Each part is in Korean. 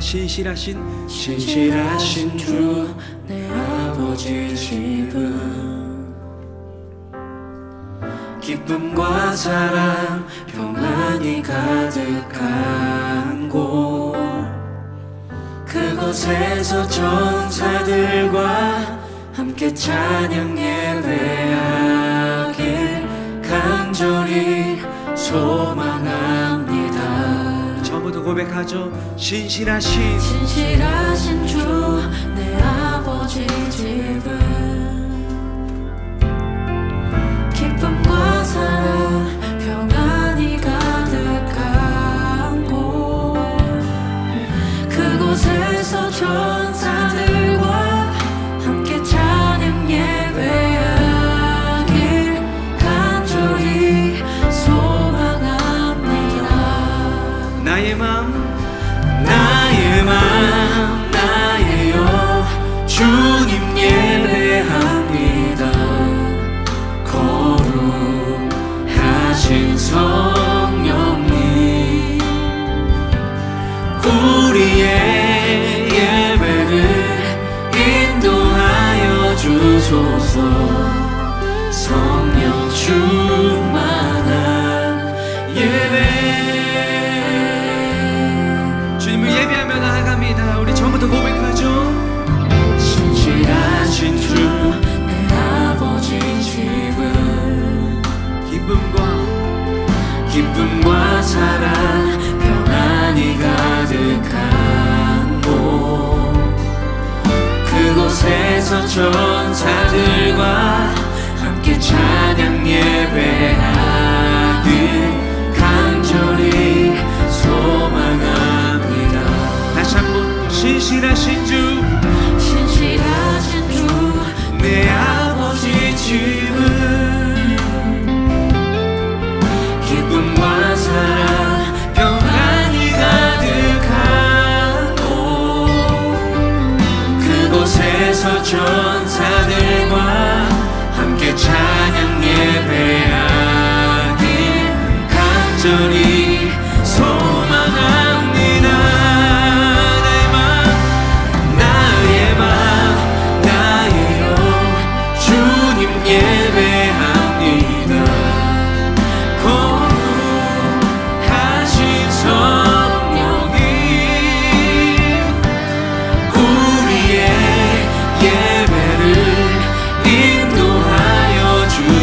신실하신 주 내 아버지 집은 기쁨과 사랑 평안이 가득한 곳, 그곳에서 천사들과 함께 찬양 예배하길 간절히 소망합니다. 처음부터 고백하죠. 신실하신 주 내 아버지 집은 기쁨과 사랑 평안이 가득한 곳, 그곳에서 천사들과 함께 찬양 예배하길 간절히 소망합니다. 나의 마음 나의요 주님 예배합니다. 거룩하신 성령님 우리의 예배를 인도하여 주소서. 성령 충만한 예배. 주님을 예배하며 나아갑니다. 우리 처음부터 고백하죠. 신실하신 주 내 아버지 집은 기쁨과 사랑 평안이 가득한 곳, 그곳에서 천사들과 함께 찬양 예배하길 간절히 소망합니다. 다시 한번 신실하신 주 내 아버지 집은 기쁨과 사랑 평안이 가득한 곳, 그곳에서 천사들과 함께 찬양 예배하길 간절히 소망합니다. 예배합니다. 거룩하신 성령님 우리의 예배를 인도하여 주소서.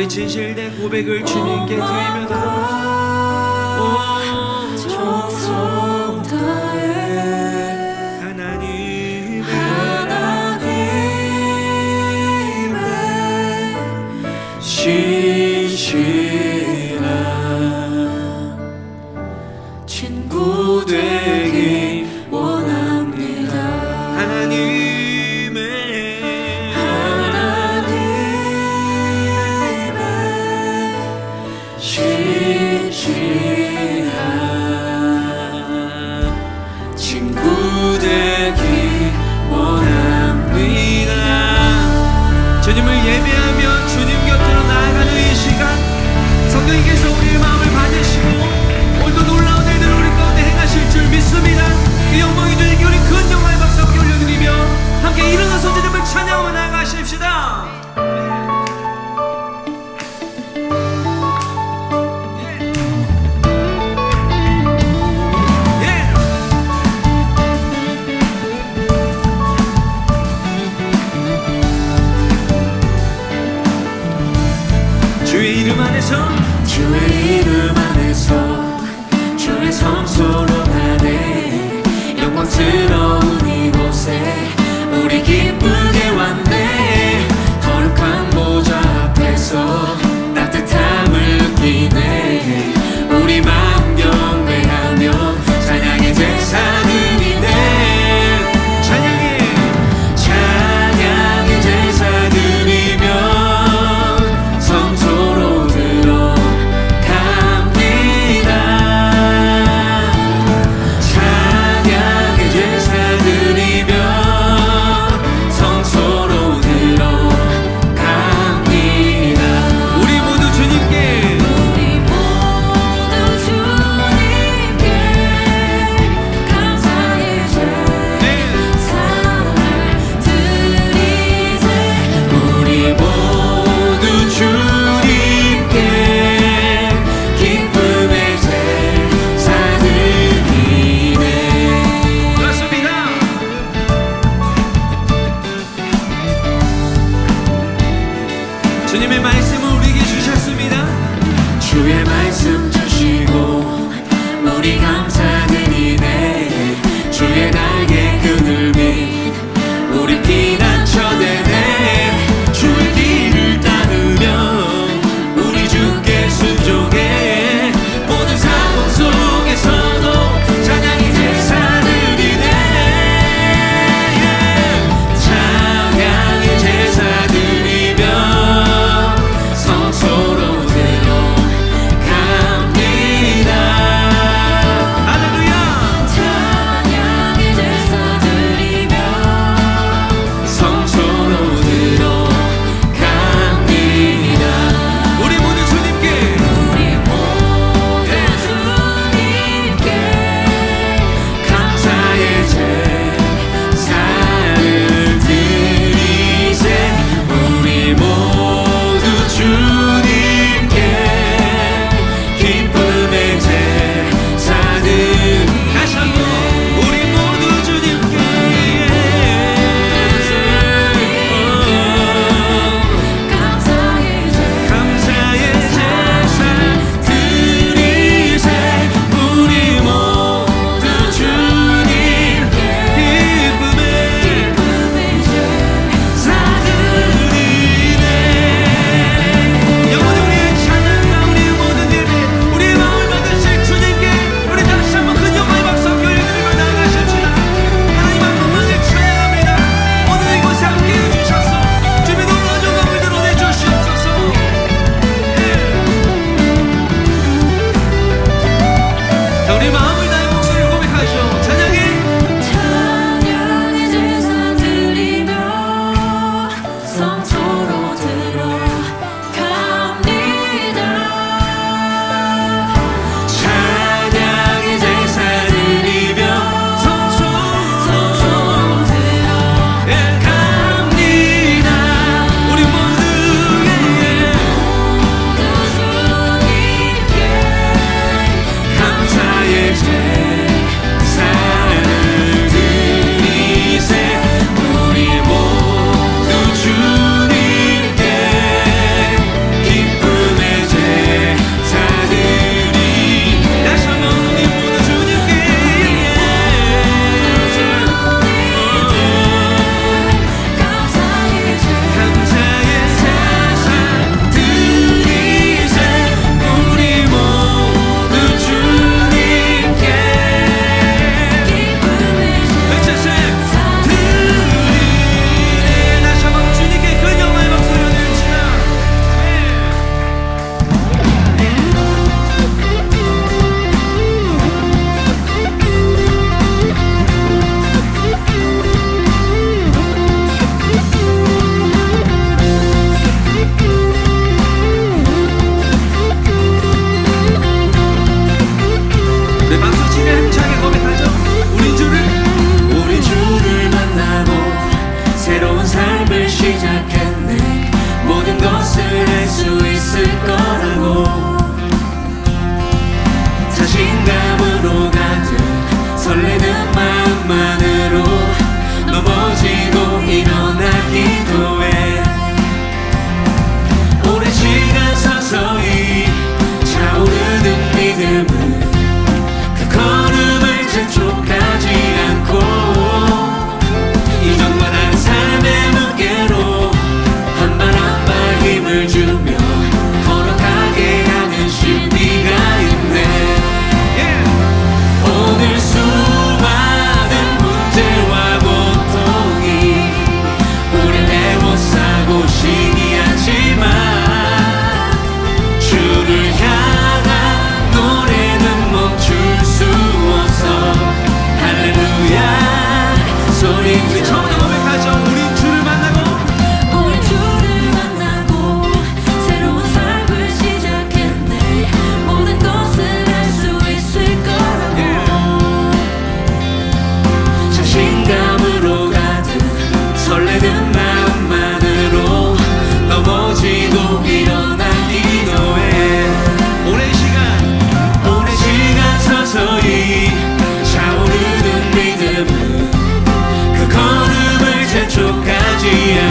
진실된 고백을 주님께 드리며 정성 다해 하나님의 신실한 친구 되기 원합니다. 하나님의 신실한 친구 되기 원합니다. 주님을 예배하며 주님 곁으로 나아가는 이 시간, 성령님께서 우리의 마음을 받으시고 오늘도 놀라운 일들 우리 가운데 행하실 줄 믿습니다. 그 영광이 주님께 우리 큰 영광의 박수 함께 올려드리며 함께 일어나서 주님을 찬양하며 나아가십시다. 주의 이름 안에서 주의 성소로 가네 영광스러운 이곳에 우리 기쁘게 왔네. 거룩한 보좌 앞에서 따뜻함을 느끼네. 우리 마음 경배하며 찬양의 제사 드리네. 찬양의 제사 드리며 성소로 들어가네.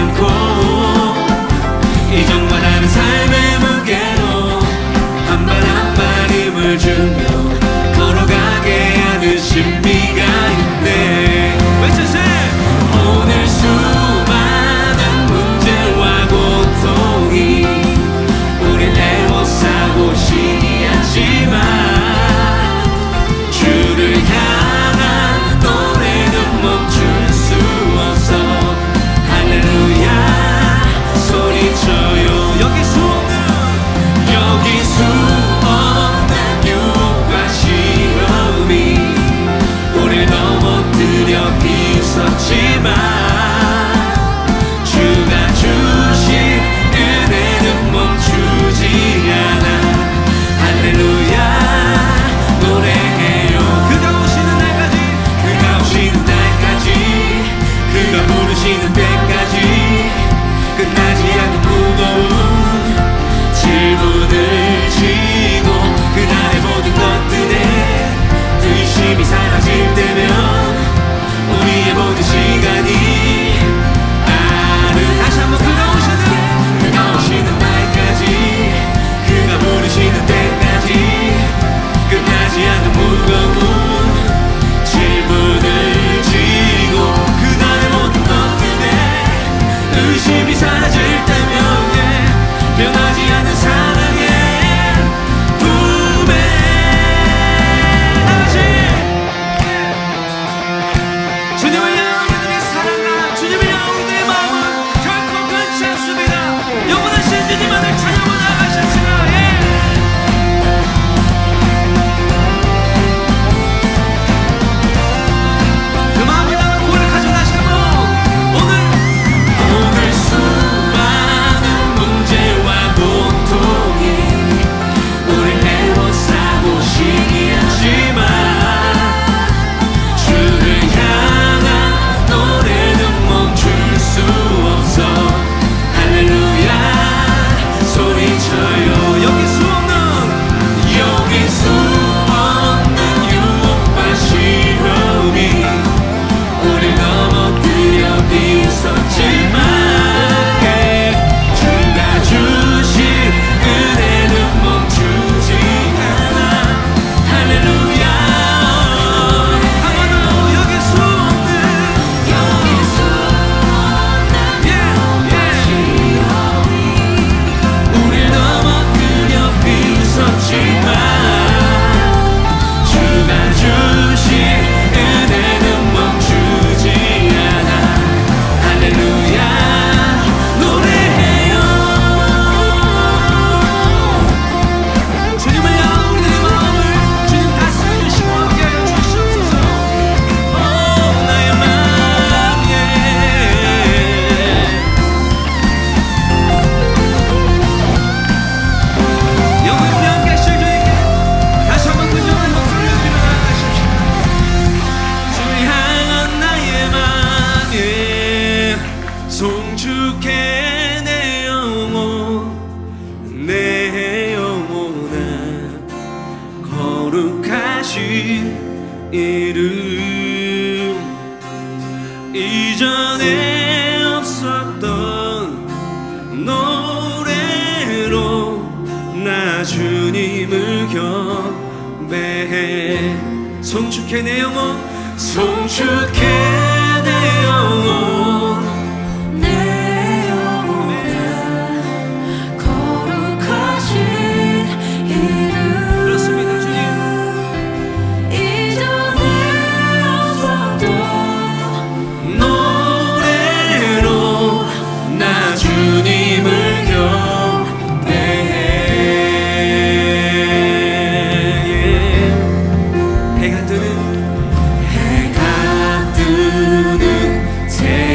않고 이전과 다른 삶의 무게로 한 발 한 발 힘을 주며 걸어가게 하는 신비가 있네. 외쳐주세요. 오늘 수많은 문제와 고통이 우릴 애워싸고 시기하지만 주를 향한 노래는 멈출 수 없어. 할렐루야 소리쳐요. 여기 수 없는 유혹과 시험이 우릴 넘어뜨려 비웃었지만 주가 주신 은혜는 멈추지 않아. 할렐루야 노래해요. 그가 오시는 날까지 그가 오시는 날까지 그가 부르시는 때까지 끝나지 않는 무거운 질문을 지고 그날의 모든 것들에 의심이 사라질 때면 우리의 모든 시간이 다시 한번 그가 오시는 날까지 그가 부르시는 때까지 끝나지 않는 무거운 질문을 지고 그날의 모든 것들에 의심이 사라질 때면 변하지 않는 사랑의 품에 다시 주님을 향한 우리들의 사랑과 주님을 향한 우리들의 마음은 결코 변치 않습니다. 영원하신 주님만을 찬양하고 나아가십시다. 그 마음을 담은 고백하죠. 다시 한번 오늘 수많은 문제와 고통이 우릴 애워싸고 시기하지만 주를 향한 노래는 멈출 수 없어. 할렐루야 소리쳐요. 여기 수 없는 유혹과 시험이 우릴 넘어뜨려 비웃었지만 주가 주신 은혜는 멈추지 않아. 할렐루야 한 번 더 여기 수 우릴 넘어뜨려 비웃었지만 주가 주신 은혜는 멈추지 않아. 할렐루야 노래해요. 주님을 향한 우리들의 마음을 주님 다스려 주시고 함께하여 주시옵소서. 나의 마음 영원히 우리 함께 하실 주님께 다시 한번 근정한 목소리를 들려 나아가십시오. 주를 향한 나의 마음 송축해 내 영혼아 거룩하신 이름 이전에 없었던 노래로 나 주님을 경배해. 송축해 내 영혼 송축해 내 영혼 내 영혼아 거룩하신 이름 그렇습니다. 주님 이전에 없었던 노래로 나 주님을 경배해. 해가 뜨는 새벽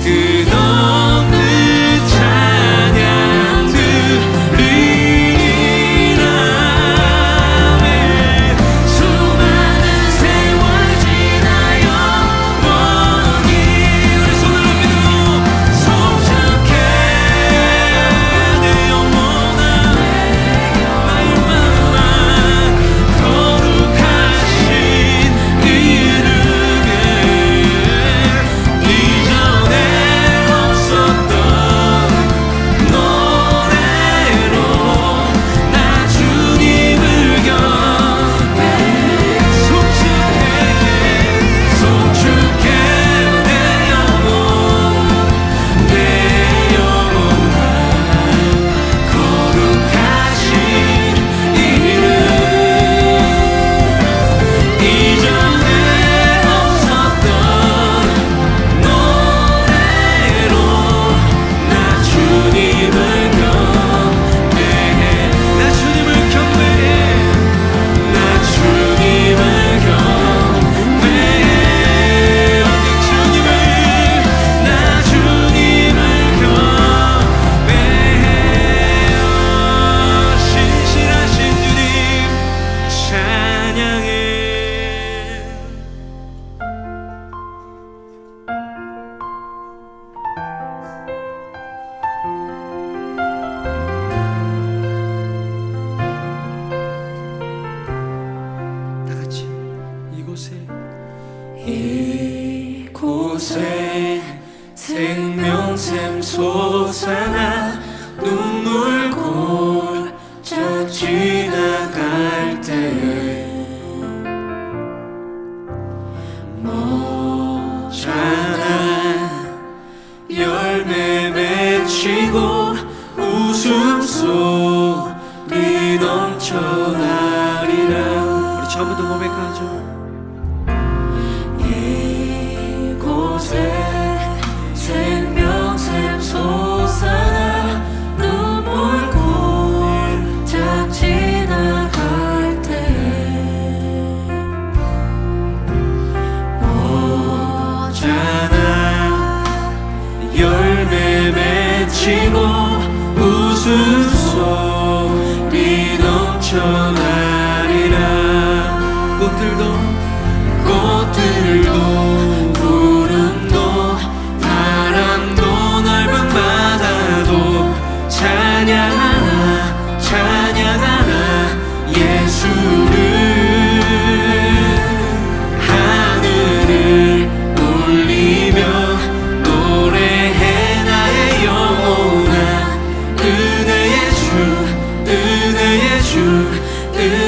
끝없는 찬양 들리리라. 수많은 세월 지나요 영원히 우리 손을 높이 들고 성숙해 내 영혼아 날마다 거룩하신 이름에 이전에 없었던 노래로 나 주님을 경배 송축해 내 영혼 거룩하신 이름 이전에 없었던 노래로 나 주님을 경배해 나 주님을 경배해 나 주님을 경배해 오직 주님을 나 주님을 경배해 신실하신 주님 찬양해. 다 같이 이곳에 이곳에 생명샘 솟아나 눈물 골짝 지나갈 때에 모자란 열매 맺히고 웃음소리 넘쳐나리라. 우리 처음부터 고백하죠. 이곳에 생명샘 솟아나 눈물 골짝 지나갈 때 모자란 열매 맺히고 웃음소리 넘쳐나리라. 꽃들도 구름도 바람도 넓은 바다도 찬양하라 찬양하라 예수를. 하늘을 울리며 노래해 나의 영혼아 은혜의 주 은혜의 주 은혜의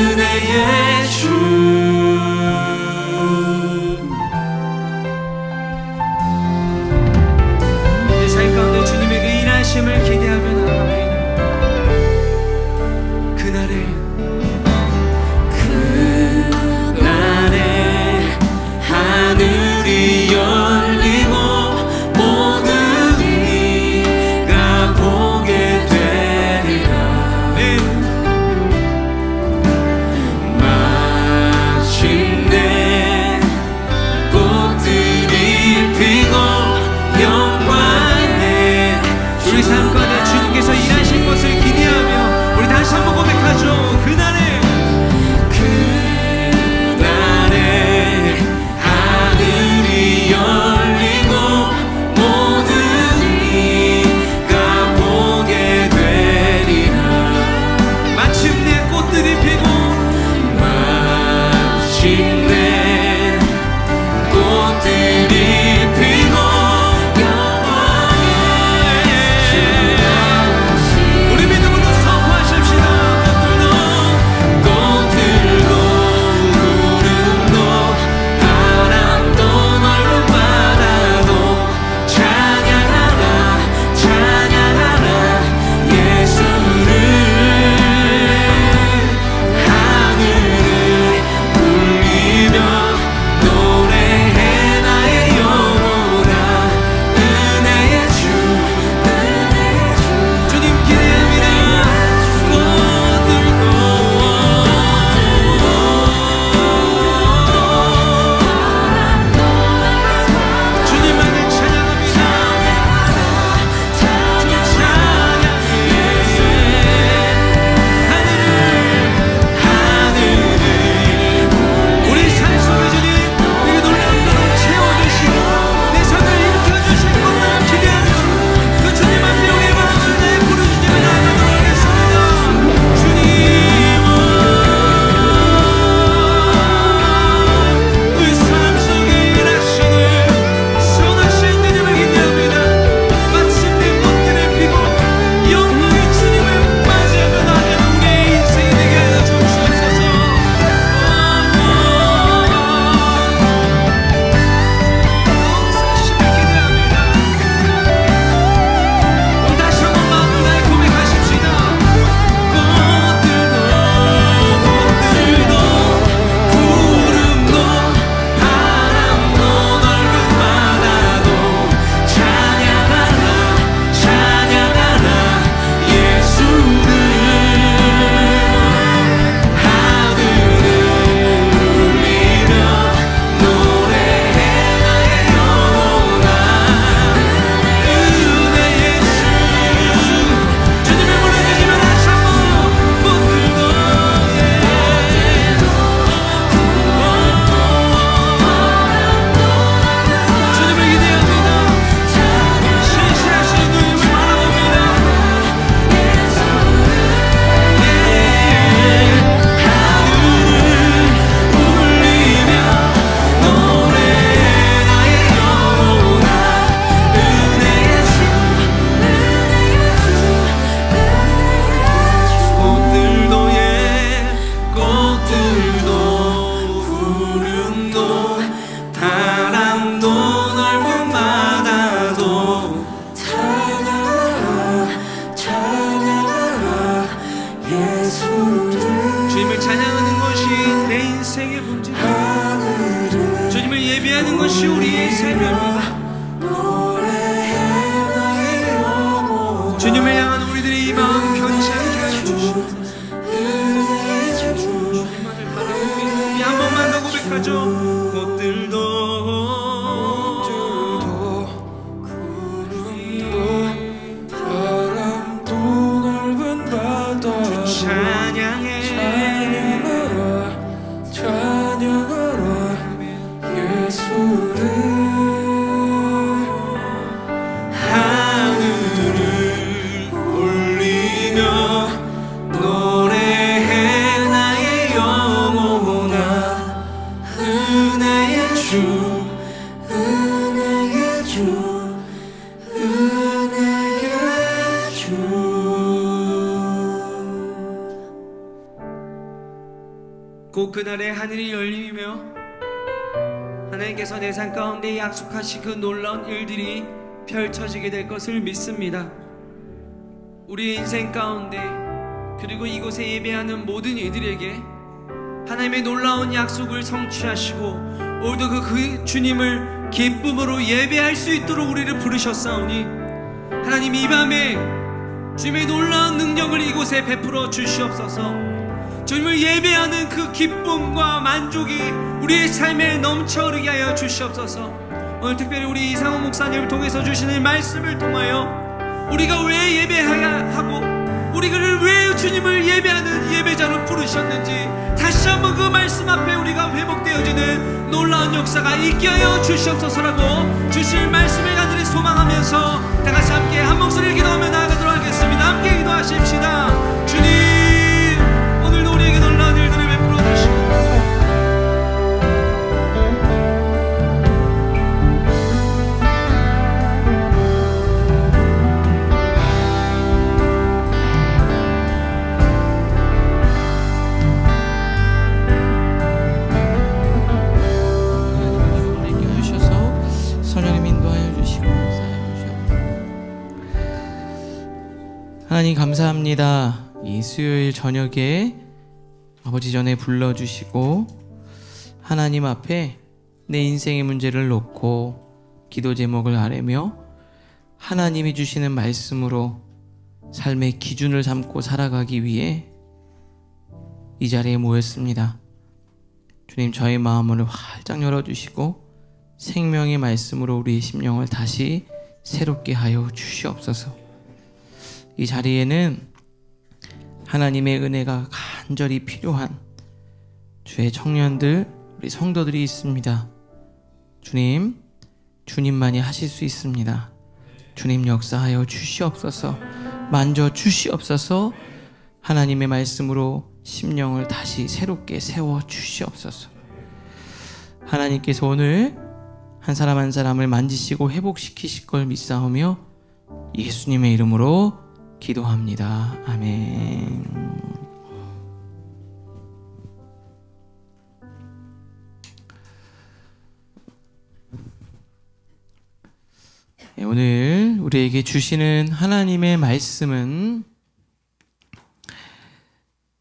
곧 그날에 하늘이 열리며 하나님께서 내 삶 가운데 약속하신 그 놀라운 일들이 펼쳐지게 될 것을 믿습니다. 우리 인생 가운데 그리고 이곳에 예배하는 모든 이들에게 하나님의 놀라운 약속을 성취하시고 오늘도 그 주님을 기쁨으로 예배할 수 있도록 우리를 부르셨사오니 하나님 이 밤에 주님의 놀라운 능력을 이곳에 베풀어 주시옵소서. 주님을 예배하는 그 기쁨과 만족이 우리의 삶에 넘쳐 흐르게 하여 주시옵소서. 오늘 특별히 우리 이상호 목사님을 통해서 주시는 말씀을 통하여 우리가 왜 예배해야 하고 우리가 왜 주님을 예배하는 예배자로 부르셨는지 다시 한번 그 말씀 앞에 우리가 회복되어지는 놀라운 역사가 있게 하여 주시옵소서라고 주실 말씀을 간절히 소망하면서 다 같이 함께 한 목소리를 기도하며 나아가도록 하겠습니다. 함께 기도하십시다. 주님 오늘도 우리에게 놀라운 일들을 베풀어 주시고 하나님 감사합니다. 이 수요일 저녁에 아버지 전에 불러주시고 하나님 앞에 내 인생의 문제를 놓고 기도 제목을 아뢰며 하나님이 주시는 말씀으로 삶의 기준을 삼고 살아가기 위해 이 자리에 모였습니다. 주님 저희 마음을 활짝 열어주시고 생명의 말씀으로 우리의 심령을 다시 새롭게 하여 주시옵소서. 이 자리에는 하나님의 은혜가 간절히 필요한 주의 청년들, 우리 성도들이 있습니다. 주님, 주님만이 하실 수 있습니다. 주님 역사하여 주시옵소서. 만져 주시옵소서. 하나님의 말씀으로 심령을 다시 새롭게 세워 주시옵소서. 하나님께서 오늘 한 사람 한 사람을 만지시고 회복시키실 걸 믿사오며 예수님의 이름으로 기도합니다. 아멘. 오늘 우리에게 주시는 하나님의 말씀은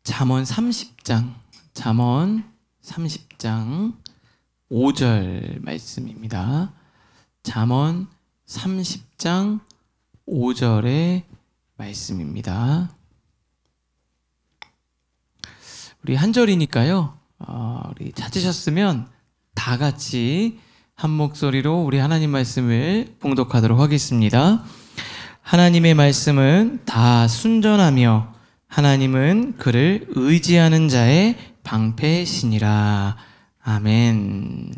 잠언 30장 5절 말씀입니다. 잠언 30장 5절의 말씀입니다. 우리 한 절이니까요. 우리 찾으셨으면 다 같이 한 목소리로 우리 하나님 말씀을 봉독하도록 하겠습니다. 하나님의 말씀은 다 순전하며 하나님은 그를 의지하는 자의 방패시니라. 아멘.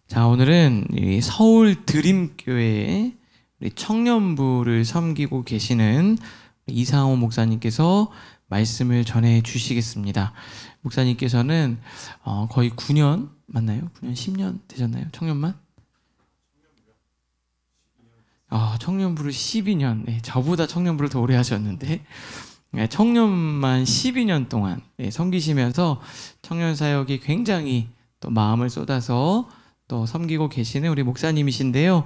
자, 오늘은 이 서울 드림교회 우리 청년부를 섬기고 계시는 이상호 목사님께서 말씀을 전해 주시겠습니다. 목사님께서는 거의 9년 맞나요? 9년, 10년 되셨나요? 청년만? 청년부를 12년. 네, 저보다 청년부를 더 오래 하셨는데 네, 청년만 12년 동안 섬기시면서 청년 사역에 굉장히 또 마음을 쏟아서 또 섬기고 계시는 우리 목사님이신데요.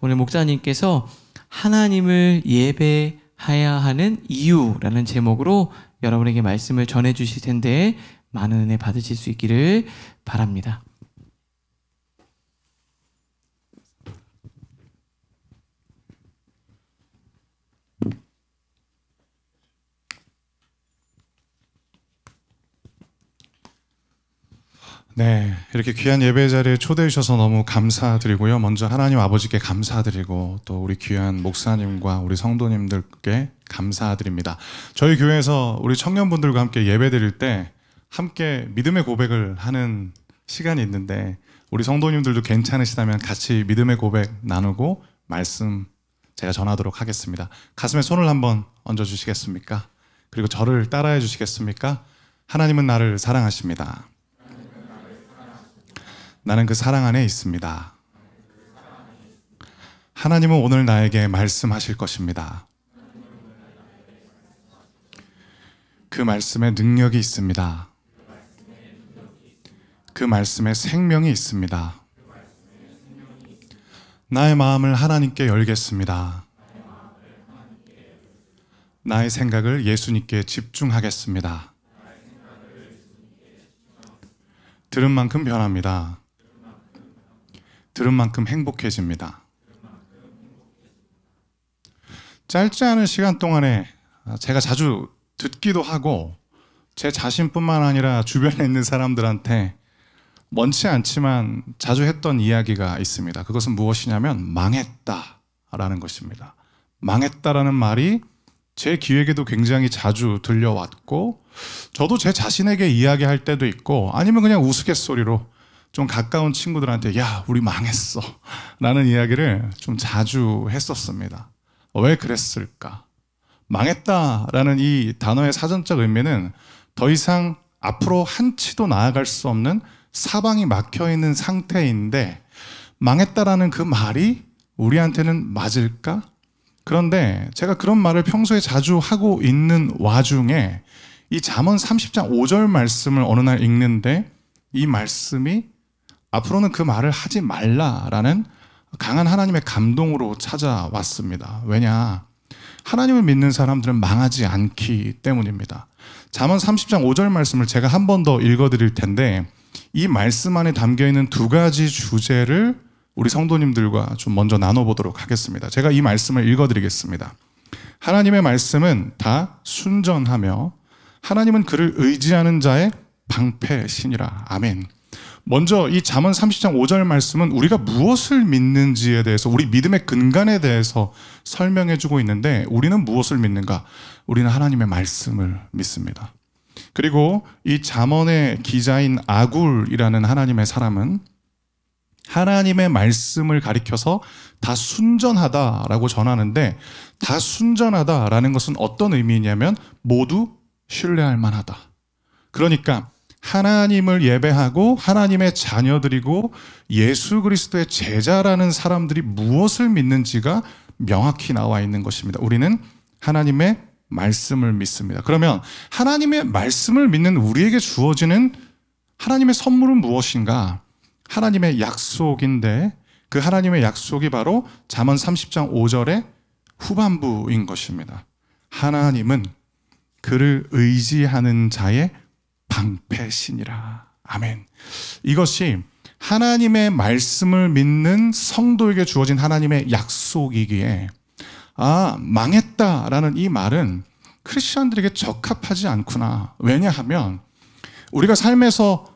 오늘 목사님께서 하나님을 예배해야 하는 이유라는 제목으로 여러분에게 말씀을 전해 주실 텐데 많은 은혜 받으실 수 있기를 바랍니다. 네, 이렇게 귀한 예배 자리에 초대해 주셔서 너무 감사드리고요. 먼저 하나님 아버지께 감사드리고 또 우리 귀한 목사님과 우리 성도님들께 감사드립니다. 저희 교회에서 우리 청년분들과 함께 예배 드릴 때 함께 믿음의 고백을 하는 시간이 있는데 우리 성도님들도 괜찮으시다면 같이 믿음의 고백 나누고 말씀 제가 전하도록 하겠습니다. 가슴에 손을 한번 얹어 주시겠습니까? 그리고 저를 따라해 주시겠습니까? 하나님은 나를 사랑하십니다. 나는 그 사랑 안에 있습니다. 하나님은 오늘 나에게 말씀하실 것입니다. 그 말씀에 능력이 있습니다. 그 말씀에 생명이 있습니다. 나의 마음을 하나님께 열겠습니다. 나의 생각을 예수님께 집중하겠습니다. 들은 만큼 변합니다. 들은 만큼 행복해집니다. 짧지 않은 시간 동안에 제가 자주 듣기도 하고 제 자신뿐만 아니라 주변에 있는 사람들한테 원치 않지만 자주 했던 이야기가 있습니다. 그것은 무엇이냐면 망했다라는 것입니다. 망했다라는 말이 제 귀에게도 굉장히 자주 들려왔고 저도 제 자신에게 이야기할 때도 있고 아니면 그냥 우스갯소리로 좀 가까운 친구들한테 야 우리 망했어 라는 이야기를 좀 자주 했었습니다. 왜 그랬을까? 망했다라는 이 단어의 사전적 의미는 더 이상 앞으로 한 치도 나아갈 수 없는 사방이 막혀있는 상태인데 망했다라는 그 말이 우리한테는 맞을까? 그런데 제가 그런 말을 평소에 자주 하고 있는 와중에 이 잠언 30장 5절 말씀을 어느 날 읽는데 이 말씀이 앞으로는 그 말을 하지 말라라는 강한 하나님의 감동으로 찾아왔습니다. 왜냐? 하나님을 믿는 사람들은 망하지 않기 때문입니다. 잠언 30장 5절 말씀을 제가 한 번 더 읽어드릴 텐데 이 말씀 안에 담겨있는 두 가지 주제를 우리 성도님들과 좀 먼저 나눠보도록 하겠습니다. 제가 이 말씀을 읽어드리겠습니다. 하나님의 말씀은 다 순전하며 하나님은 그를 의지하는 자의 방패시니라. 아멘. 먼저 이 잠언 30장 5절 말씀은 우리가 무엇을 믿는지에 대해서 우리 믿음의 근간에 대해서 설명해주고 있는데 우리는 무엇을 믿는가? 우리는 하나님의 말씀을 믿습니다. 그리고 이 잠언의 기자인 아굴이라는 하나님의 사람은 하나님의 말씀을 가리켜서 다 순전하다라고 전하는데 다 순전하다라는 것은 어떤 의미냐면 모두 신뢰할 만하다. 그러니까 하나님을 예배하고 하나님의 자녀들이고 예수 그리스도의 제자라는 사람들이 무엇을 믿는지가 명확히 나와 있는 것입니다. 우리는 하나님의 말씀을 믿습니다. 그러면 하나님의 말씀을 믿는 우리에게 주어지는 하나님의 선물은 무엇인가? 하나님의 약속인데 그 하나님의 약속이 바로 잠언 30장 5절의 후반부인 것입니다. 하나님은 그를 의지하는 자의 방패시니라. 아멘. 이것이 하나님의 말씀을 믿는 성도에게 주어진 하나님의 약속이기에 망했다라는 이 말은 크리스천들에게 적합하지 않구나. 왜냐하면 우리가 삶에서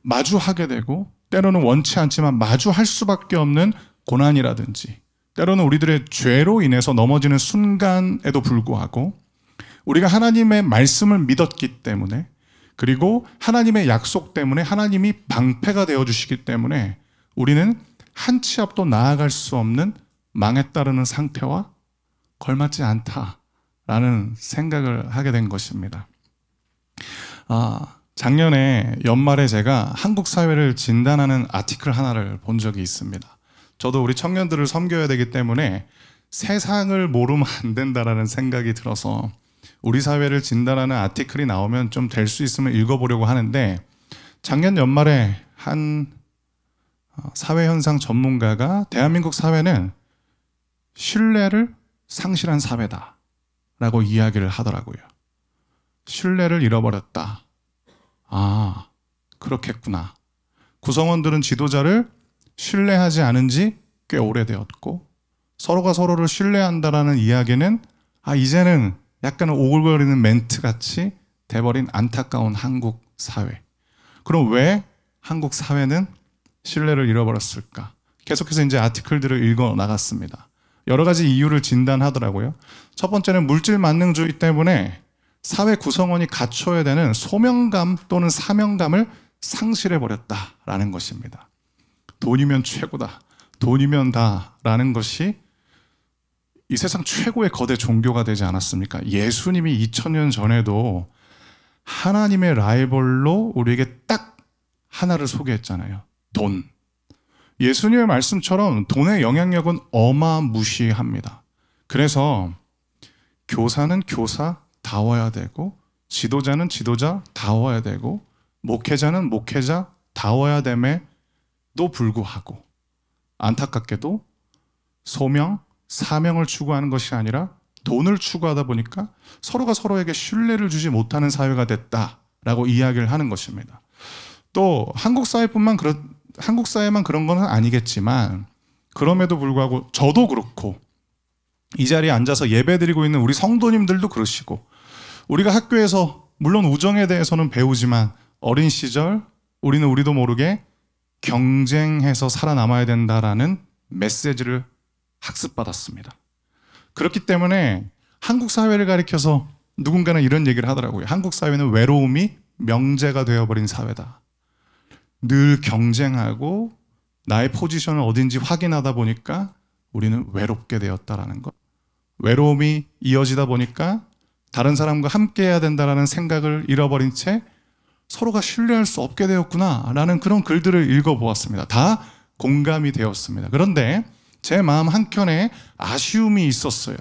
마주하게 되고 때로는 원치 않지만 마주할 수밖에 없는 고난이라든지 때로는 우리들의 죄로 인해서 넘어지는 순간에도 불구하고 우리가 하나님의 말씀을 믿었기 때문에 그리고 하나님의 약속 때문에 하나님이 방패가 되어주시기 때문에 우리는 한 치 앞도 나아갈 수 없는 망했다라는 상태와 걸맞지 않다라는 생각을 하게 된 것입니다. 작년에 연말에 제가 한국 사회를 진단하는 아티클 하나를 본 적이 있습니다. 저도 우리 청년들을 섬겨야 되기 때문에 세상을 모르면 안 된다라는 생각이 들어서 우리 사회를 진단하는 아티클이 나오면 좀 될 수 있으면 읽어보려고 하는데 작년 연말에 한 사회현상 전문가가 대한민국 사회는 신뢰를 상실한 사회다라고 이야기를 하더라고요. 신뢰를 잃어버렸다. 그렇겠구나. 구성원들은 지도자를 신뢰하지 않은 지 꽤 오래되었고 서로가 서로를 신뢰한다라는 이야기는 이제는 약간 오글거리는 멘트같이 돼버린 안타까운 한국 사회. 그럼 왜 한국 사회는 신뢰를 잃어버렸을까? 계속해서 이제 아티클들을 읽어 나갔습니다. 여러 가지 이유를 진단하더라고요. 첫 번째는 물질 만능주의 때문에 사회 구성원이 갖춰야 되는 소명감 또는 사명감을 상실해버렸다라는 것입니다. 돈이면 최고다. 돈이면 다라는 것이 이 세상 최고의 거대 종교가 되지 않았습니까? 예수님이 2000년 전에도 하나님의 라이벌로 우리에게 딱 하나를 소개했잖아요. 돈. 예수님의 말씀처럼 돈의 영향력은 어마무시합니다. 그래서 교사는 교사다워야 되고 지도자는 지도자다워야 되고 목회자는 목회자다워야 다워야 됨에도 불구하고 안타깝게도 소명, 사명을 추구하는 것이 아니라 돈을 추구하다 보니까 서로가 서로에게 신뢰를 주지 못하는 사회가 됐다라고 이야기를 하는 것입니다. 또 한국 사회만 그런 건 아니겠지만 그럼에도 불구하고 저도 그렇고 이 자리에 앉아서 예배드리고 있는 우리 성도님들도 그러시고 우리가 학교에서 물론 우정에 대해서는 배우지만 어린 시절 우리도 모르게 경쟁해서 살아남아야 된다라는 메시지를 학습받았습니다. 그렇기 때문에 한국 사회를 가리켜서 누군가는 이런 얘기를 하더라고요. 한국 사회는 외로움이 명제가 되어버린 사회다. 늘 경쟁하고 나의 포지션은 어딘지 확인하다 보니까 우리는 외롭게 되었다라는 것. 외로움이 이어지다 보니까 다른 사람과 함께 해야 된다라는 생각을 잃어버린 채 서로가 신뢰할 수 없게 되었구나라는 그런 글들을 읽어보았습니다. 다 공감이 되었습니다. 그런데 제 마음 한켠에 아쉬움이 있었어요.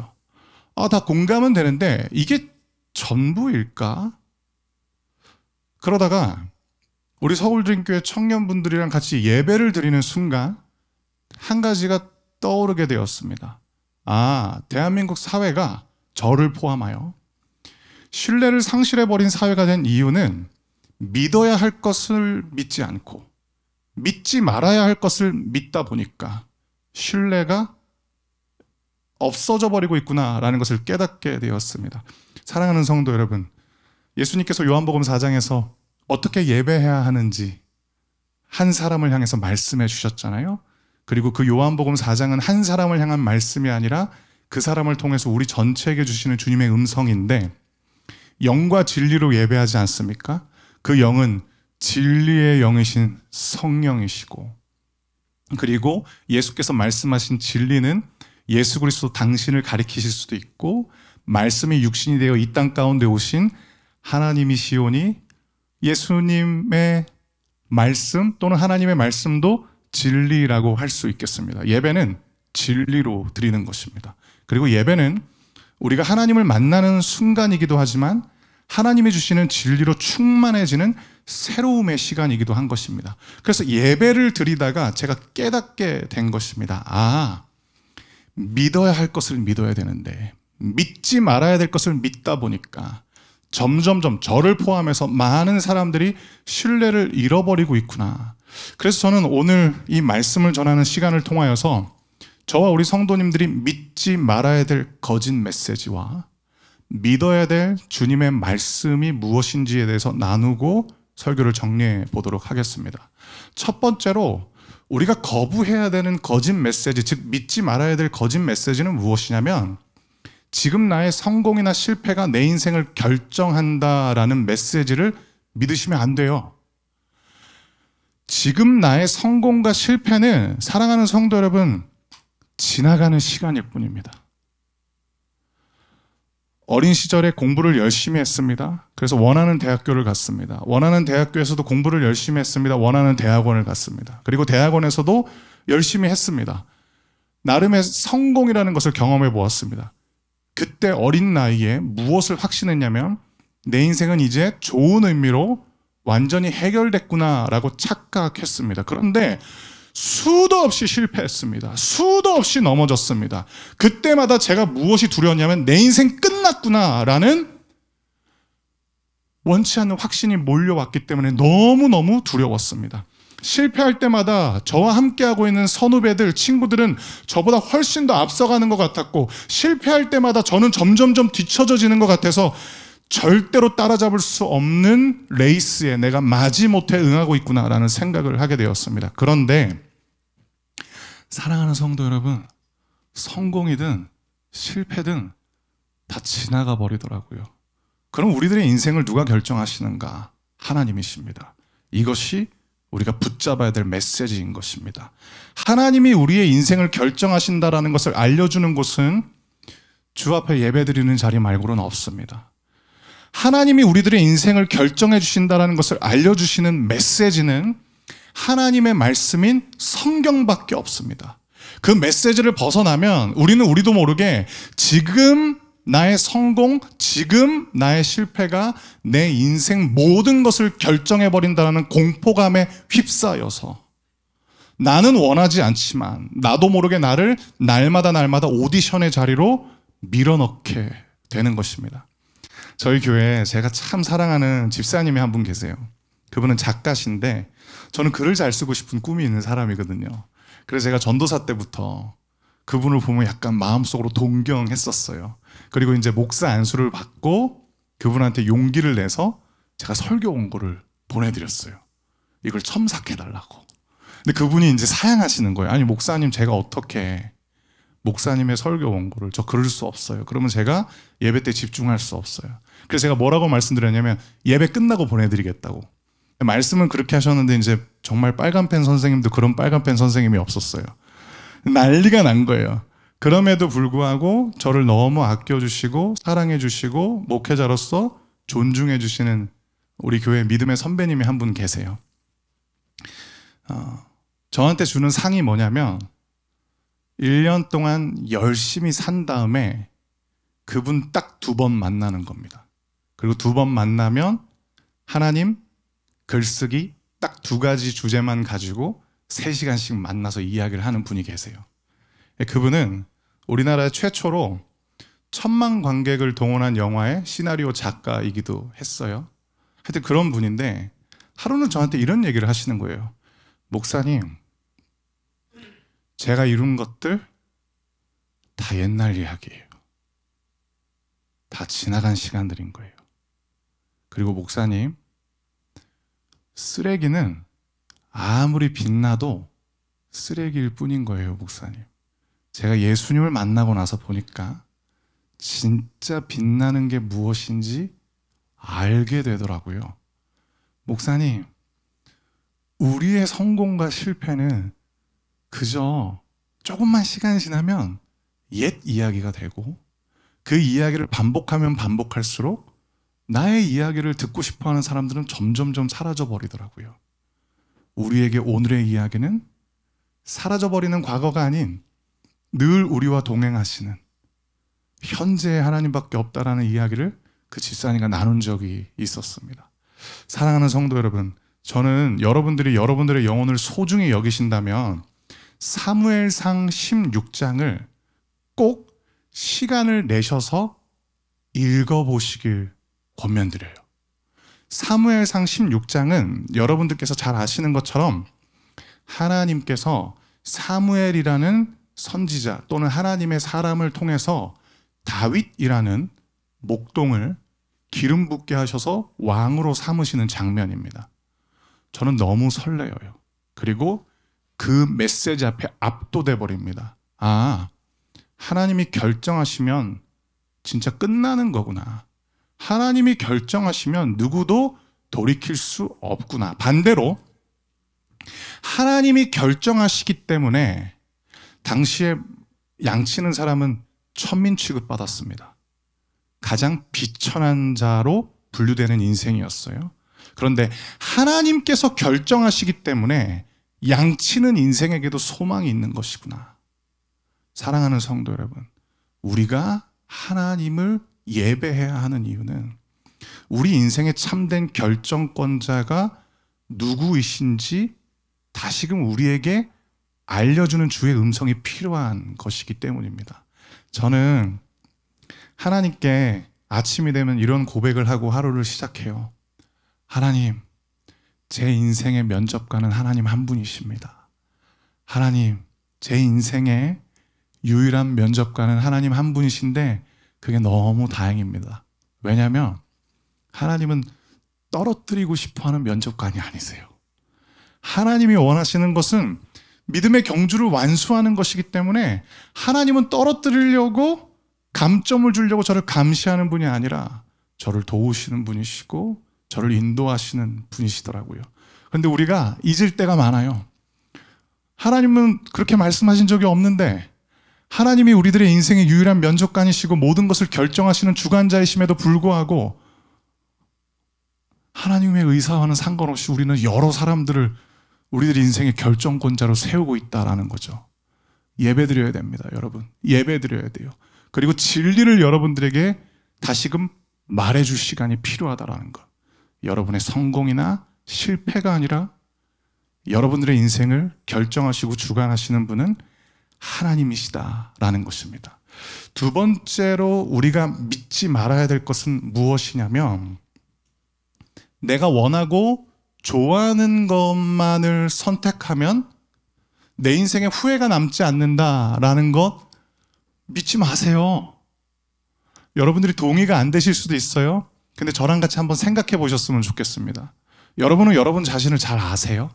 다 공감은 되는데 이게 전부일까? 그러다가 우리 서울드림교회 청년분들이랑 같이 예배를 드리는 순간 한 가지가 떠오르게 되었습니다. 대한민국 사회가 저를 포함하여 신뢰를 상실해버린 사회가 된 이유는 믿어야 할 것을 믿지 않고 믿지 말아야 할 것을 믿다 보니까 신뢰가 없어져 버리고 있구나라는 것을 깨닫게 되었습니다. 사랑하는 성도 여러분, 예수님께서 요한복음 4장에서 어떻게 예배해야 하는지 한 사람을 향해서 말씀해 주셨잖아요. 그리고 그 요한복음 4장은 한 사람을 향한 말씀이 아니라 그 사람을 통해서 우리 전체에게 주시는 주님의 음성인데 영과 진리로 예배하지 않습니까? 그 영은 진리의 영이신 성령이시고 그리고 예수께서 말씀하신 진리는 예수 그리스도 당신을 가리키실 수도 있고 말씀이 육신이 되어 이 땅 가운데 오신 하나님이시오니 예수님의 말씀 또는 하나님의 말씀도 진리라고 할 수 있겠습니다. 예배는 진리로 드리는 것입니다. 그리고 예배는 우리가 하나님을 만나는 순간이기도 하지만 하나님이 주시는 진리로 충만해지는 새로움의 시간이기도 한 것입니다. 그래서 예배를 드리다가 제가 깨닫게 된 것입니다. 믿어야 할 것을 믿어야 되는데 믿지 말아야 될 것을 믿다 보니까 점점점 저를 포함해서 많은 사람들이 신뢰를 잃어버리고 있구나. 그래서 저는 오늘 이 말씀을 전하는 시간을 통하여서 저와 우리 성도님들이 믿지 말아야 될 거짓 메시지와 믿어야 될 주님의 말씀이 무엇인지에 대해서 나누고 설교를 정리해 보도록 하겠습니다. 첫 번째로 우리가 거부해야 되는 거짓 메시지, 즉 믿지 말아야 될 거짓 메시지는 무엇이냐면 지금 나의 성공이나 실패가 내 인생을 결정한다라는 메시지를 믿으시면 안 돼요. 지금 나의 성공과 실패는 사랑하는 성도 여러분 지나가는 시간일 뿐입니다. 어린 시절에 공부를 열심히 했습니다. 그래서 원하는 대학교를 갔습니다. 원하는 대학교에서도 공부를 열심히 했습니다. 원하는 대학원을 갔습니다. 그리고 대학원에서도 열심히 했습니다. 나름의 성공이라는 것을 경험해 보았습니다. 그때 어린 나이에 무엇을 확신했냐면 내 인생은 이제 좋은 의미로 완전히 해결됐구나라고 착각했습니다. 그런데 수도 없이 실패했습니다. 수도 없이 넘어졌습니다. 그때마다 제가 무엇이 두려웠냐면 내 인생 끝났구나라는 원치 않는 확신이 몰려왔기 때문에 너무너무 두려웠습니다. 실패할 때마다 저와 함께하고 있는 선후배들, 친구들은 저보다 훨씬 더 앞서가는 것 같았고 실패할 때마다 저는 점점점 뒤처져지는 것 같아서 절대로 따라잡을 수 없는 레이스에 내가 마지못해 응하고 있구나라는 생각을 하게 되었습니다. 그런데 사랑하는 성도 여러분, 성공이든 실패든 다 지나가 버리더라고요. 그럼 우리들의 인생을 누가 결정하시는가? 하나님이십니다. 이것이 우리가 붙잡아야 될 메시지인 것입니다. 하나님이 우리의 인생을 결정하신다라는 것을 알려주는 곳은 주 앞에 예배드리는 자리 말고는 없습니다. 하나님이 우리들의 인생을 결정해 주신다라는 것을 알려주시는 메시지는 하나님의 말씀인 성경밖에 없습니다. 그 메시지를 벗어나면 우리도 모르게 지금 나의 성공, 지금 나의 실패가 내 인생 모든 것을 결정해버린다는 공포감에 휩싸여서 나는 원하지 않지만 나도 모르게 나를 날마다 오디션의 자리로 밀어넣게 되는 것입니다. 저희 교회에 제가 참 사랑하는 집사님이 한 분 계세요. 그분은 작가신데 저는 글을 잘 쓰고 싶은 꿈이 있는 사람이거든요. 그래서 제가 전도사 때부터 그분을 보면 약간 마음속으로 동경했었어요. 그리고 이제 목사 안수를 받고 그분한테 용기를 내서 제가 설교 원고를 보내드렸어요. 이걸 첨삭해달라고. 근데 그분이 이제 사양하시는 거예요. 아니 목사님, 제가 어떻게 목사님의 설교 원고를, 저 그럴 수 없어요. 그러면 제가 예배 때 집중할 수 없어요. 그래서 제가 뭐라고 말씀드렸냐면 예배 끝나고 보내드리겠다고. 말씀은 그렇게 하셨는데 이제 정말 빨간펜 선생님도 그런 빨간펜 선생님이 없었어요. 난리가 난 거예요. 그럼에도 불구하고 저를 너무 아껴주시고 사랑해주시고 목회자로서 존중해주시는 우리 교회 믿음의 선배님이 한 분 계세요. 저한테 주는 상이 뭐냐면 1년 동안 열심히 산 다음에 그분 딱 2번 만나는 겁니다. 그리고 2번 만나면 하나님, 글쓰기 딱 2가지 주제만 가지고 3시간씩 만나서 이야기를 하는 분이 계세요. 그분은 우리나라 최초로 1000만 관객을 동원한 영화의 시나리오 작가이기도 했어요. 하여튼 그런 분인데 하루는 저한테 이런 얘기를 하시는 거예요. 목사님, 제가 이룬 것들 다 옛날 이야기예요. 다 지나간 시간들인 거예요. 그리고 목사님, 쓰레기는 아무리 빛나도 쓰레기일 뿐인 거예요, 목사님. 제가 예수님을 만나고 나서 보니까 진짜 빛나는 게 무엇인지 알게 되더라고요. 목사님, 우리의 성공과 실패는 그저 조금만 시간이 지나면 옛 이야기가 되고 그 이야기를 반복하면 반복할수록 나의 이야기를 듣고 싶어하는 사람들은 점점점 사라져버리더라고요. 우리에게 오늘의 이야기는 사라져버리는 과거가 아닌 늘 우리와 동행하시는 현재의 하나님밖에 없다라는 이야기를 그 집사님과 나눈 적이 있었습니다. 사랑하는 성도 여러분, 저는 여러분들이 여러분들의 영혼을 소중히 여기신다면 사무엘상 16장을 꼭 시간을 내셔서 읽어보시길 권면드려요. 사무엘상 16장은 여러분들께서 잘 아시는 것처럼 하나님께서 사무엘이라는 선지자 또는 하나님의 사람을 통해서 다윗이라는 목동을 기름 붓게 하셔서 왕으로 삼으시는 장면입니다. 저는 너무 설레어요. 그리고 그 메시지 앞에 압도돼 버립니다. 아, 하나님이 결정하시면 진짜 끝나는 거구나. 하나님이 결정하시면 누구도 돌이킬 수 없구나. 반대로 하나님이 결정하시기 때문에 당시에 양치는 사람은 천민 취급받았습니다. 가장 비천한 자로 분류되는 인생이었어요. 그런데 하나님께서 결정하시기 때문에 양치는 인생에게도 소망이 있는 것이구나. 사랑하는 성도 여러분, 우리가 하나님을 예배해야 하는 이유는 우리 인생의 참된 결정권자가 누구이신지 다시금 우리에게 알려주는 주의 음성이 필요한 것이기 때문입니다. 저는 하나님께 아침이 되면 이런 고백을 하고 하루를 시작해요. 하나님, 제 인생의 면접관은 하나님 한 분이십니다. 하나님, 제 인생의 유일한 면접관은 하나님 한 분이신데 그게 너무 다행입니다. 왜냐하면 하나님은 떨어뜨리고 싶어하는 면접관이 아니세요. 하나님이 원하시는 것은 믿음의 경주를 완수하는 것이기 때문에 하나님은 떨어뜨리려고 감점을 주려고 저를 감시하는 분이 아니라 저를 도우시는 분이시고 저를 인도하시는 분이시더라고요. 그런데 우리가 잊을 때가 많아요. 하나님은 그렇게 말씀하신 적이 없는데 하나님이 우리들의 인생의 유일한 면접관이시고 모든 것을 결정하시는 주관자이심에도 불구하고 하나님의 의사와는 상관없이 우리는 여러 사람들을 우리들 인생의 결정권자로 세우고 있다라는 거죠. 예배드려야 됩니다, 여러분. 예배드려야 돼요. 그리고 진리를 여러분들에게 다시금 말해줄 시간이 필요하다라는 것. 여러분의 성공이나 실패가 아니라 여러분들의 인생을 결정하시고 주관하시는 분은 하나님이시다라는 것입니다. 두 번째로 우리가 믿지 말아야 될 것은 무엇이냐면, 내가 원하고 좋아하는 것만을 선택하면 내 인생에 후회가 남지 않는다라는 것 믿지 마세요. 여러분들이 동의가 안 되실 수도 있어요. 근데 저랑 같이 한번 생각해 보셨으면 좋겠습니다. 여러분은 여러분 자신을 잘 아세요?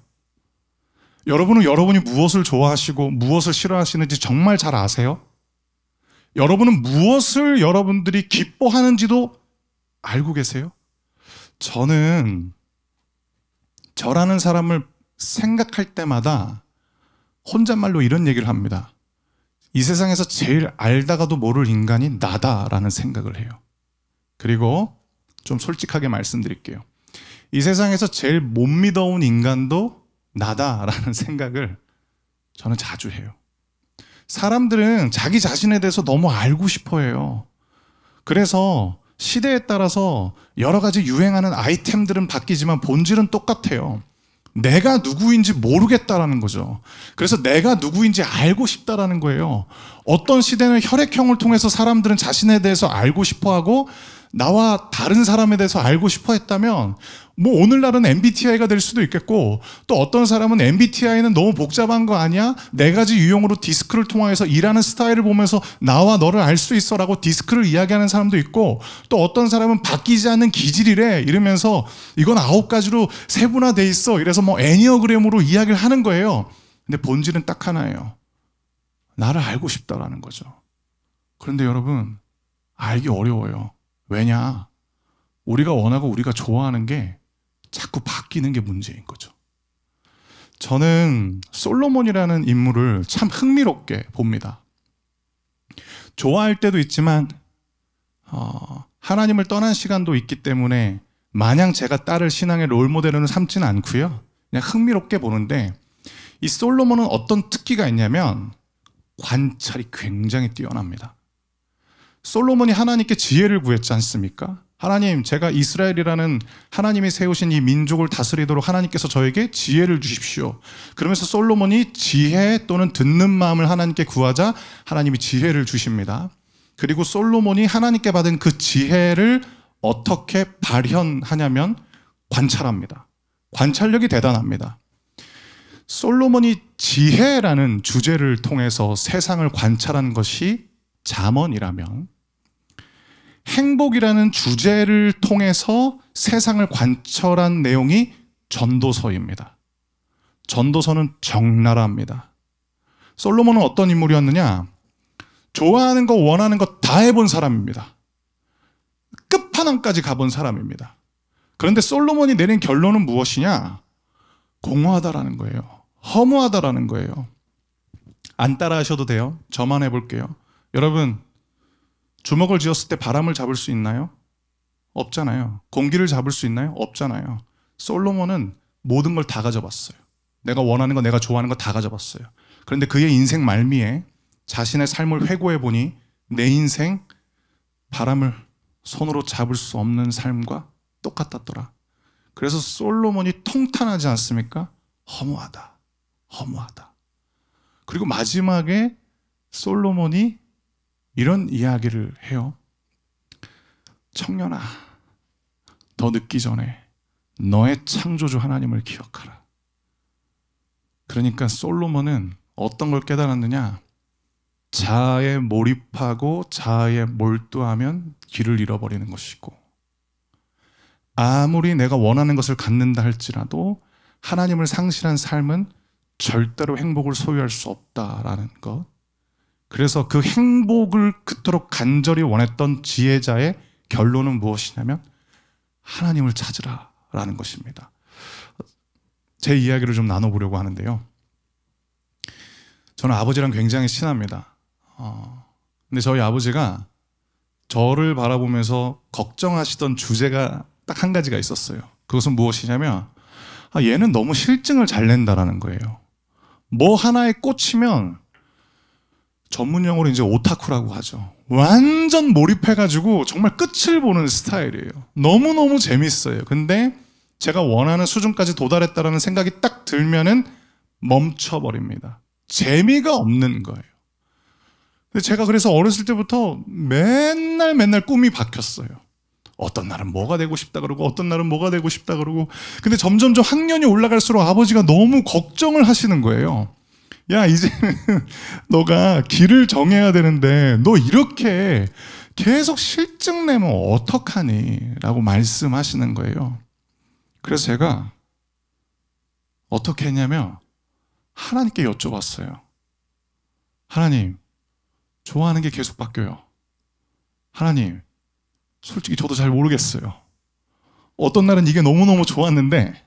여러분은 여러분이 무엇을 좋아하시고 무엇을 싫어하시는지 정말 잘 아세요? 여러분은 무엇을 여러분들이 기뻐하는지도 알고 계세요? 저는 저라는 사람을 생각할 때마다 혼잣말로 이런 얘기를 합니다. 이 세상에서 제일 알다가도 모를 인간이 나다라는 생각을 해요. 그리고 좀 솔직하게 말씀드릴게요. 이 세상에서 제일 못 믿어온 인간도 나다라는 생각을 저는 자주 해요. 사람들은 자기 자신에 대해서 너무 알고 싶어 해요. 그래서 시대에 따라서 여러 가지 유행하는 아이템들은 바뀌지만 본질은 똑같아요. 내가 누구인지 모르겠다라는 거죠. 그래서 내가 누구인지 알고 싶다라는 거예요. 어떤 시대는 혈액형을 통해서 사람들은 자신에 대해서 알고 싶어하고 나와 다른 사람에 대해서 알고 싶어 했다면 뭐 오늘날은 MBTI가 될 수도 있겠고, 또 어떤 사람은 MBTI는 너무 복잡한 거 아니야? 네 가지 유형으로 디스크를 통해서 일하는 스타일을 보면서 나와 너를 알 수 있어 라고 디스크를 이야기하는 사람도 있고, 또 어떤 사람은 바뀌지 않는 기질이래 이러면서 이건 9가지로 세분화돼 있어 이래서 뭐 애니어그램으로 이야기를 하는 거예요. 근데 본질은 딱 하나예요. 나를 알고 싶다라는 거죠. 그런데 여러분, 알기 어려워요. 왜냐? 우리가 원하고 우리가 좋아하는 게 자꾸 바뀌는 게 문제인 거죠. 저는 솔로몬이라는 인물을 참 흥미롭게 봅니다. 좋아할 때도 있지만 하나님을 떠난 시간도 있기 때문에 마냥 제가 딸을 신앙의 롤모델로는 삼지는 않고요. 그냥 흥미롭게 보는데, 이 솔로몬은 어떤 특기가 있냐면 관찰이 굉장히 뛰어납니다. 솔로몬이 하나님께 지혜를 구했지 않습니까? 하나님, 제가 이스라엘이라는 하나님이 세우신 이 민족을 다스리도록 하나님께서 저에게 지혜를 주십시오. 그러면서 솔로몬이 지혜 또는 듣는 마음을 하나님께 구하자 하나님이 지혜를 주십니다. 그리고 솔로몬이 하나님께 받은 그 지혜를 어떻게 발현하냐면 관찰합니다. 관찰력이 대단합니다. 솔로몬이 지혜라는 주제를 통해서 세상을 관찰한 것이 잠언이라면, 행복이라는 주제를 통해서 세상을 관찰한 내용이 전도서입니다. 전도서는 적나라합니다. 솔로몬은 어떤 인물이었느냐? 좋아하는 거 원하는 거 다 해본 사람입니다. 끝판왕까지 가본 사람입니다. 그런데 솔로몬이 내린 결론은 무엇이냐? 공허하다라는 거예요. 허무하다라는 거예요. 안 따라 하셔도 돼요. 저만 해볼게요. 여러분, 주먹을 쥐었을 때 바람을 잡을 수 있나요? 없잖아요. 공기를 잡을 수 있나요? 없잖아요. 솔로몬은 모든 걸 다 가져봤어요. 내가 원하는 거, 내가 좋아하는 거 다 가져봤어요. 그런데 그의 인생 말미에 자신의 삶을 회고해 보니 내 인생 바람을 손으로 잡을 수 없는 삶과 똑같았더라. 그래서 솔로몬이 통탄하지 않습니까? 허무하다. 허무하다. 그리고 마지막에 솔로몬이 이런 이야기를 해요. 청년아, 더 늦기 전에 너의 창조주 하나님을 기억하라. 그러니까 솔로몬은 어떤 걸 깨달았느냐? 자아에 몰입하고 자아에 몰두하면 길을 잃어버리는 것이고, 아무리 내가 원하는 것을 갖는다 할지라도 하나님을 상실한 삶은 절대로 행복을 소유할 수 없다라는 것. 그래서 그 행복을 그토록 간절히 원했던 지혜자의 결론은 무엇이냐면 하나님을 찾으라라는 것입니다. 제 이야기를 좀 나눠보려고 하는데요. 저는 아버지랑 굉장히 친합니다. 근데 저희 아버지가 저를 바라보면서 걱정하시던 주제가 딱 한 가지가 있었어요. 그것은 무엇이냐면 얘는 너무 실증을 잘 낸다라는 거예요. 뭐 하나에 꽂히면 전문용어로 이제 오타쿠라고 하죠. 완전 몰입해가지고 정말 끝을 보는 스타일이에요. 너무너무 재밌어요. 근데 제가 원하는 수준까지 도달했다라는 생각이 딱 들면은 멈춰버립니다. 재미가 없는 거예요. 근데 제가 그래서 어렸을 때부터 맨날 꿈이 바뀌었어요. 어떤 날은 뭐가 되고 싶다 그러고 어떤 날은 뭐가 되고 싶다 그러고. 근데 점점점 학년이 올라갈수록 아버지가 너무 걱정을 하시는 거예요. 야, 이제는 너가 길을 정해야 되는데 너 이렇게 계속 실증 내면 어떡하니? 라고 말씀하시는 거예요. 그래서 제가 어떻게 했냐면 하나님께 여쭤봤어요. 하나님, 좋아하는 게 계속 바뀌어요. 하나님, 솔직히 저도 잘 모르겠어요. 어떤 날은 이게 너무너무 좋았는데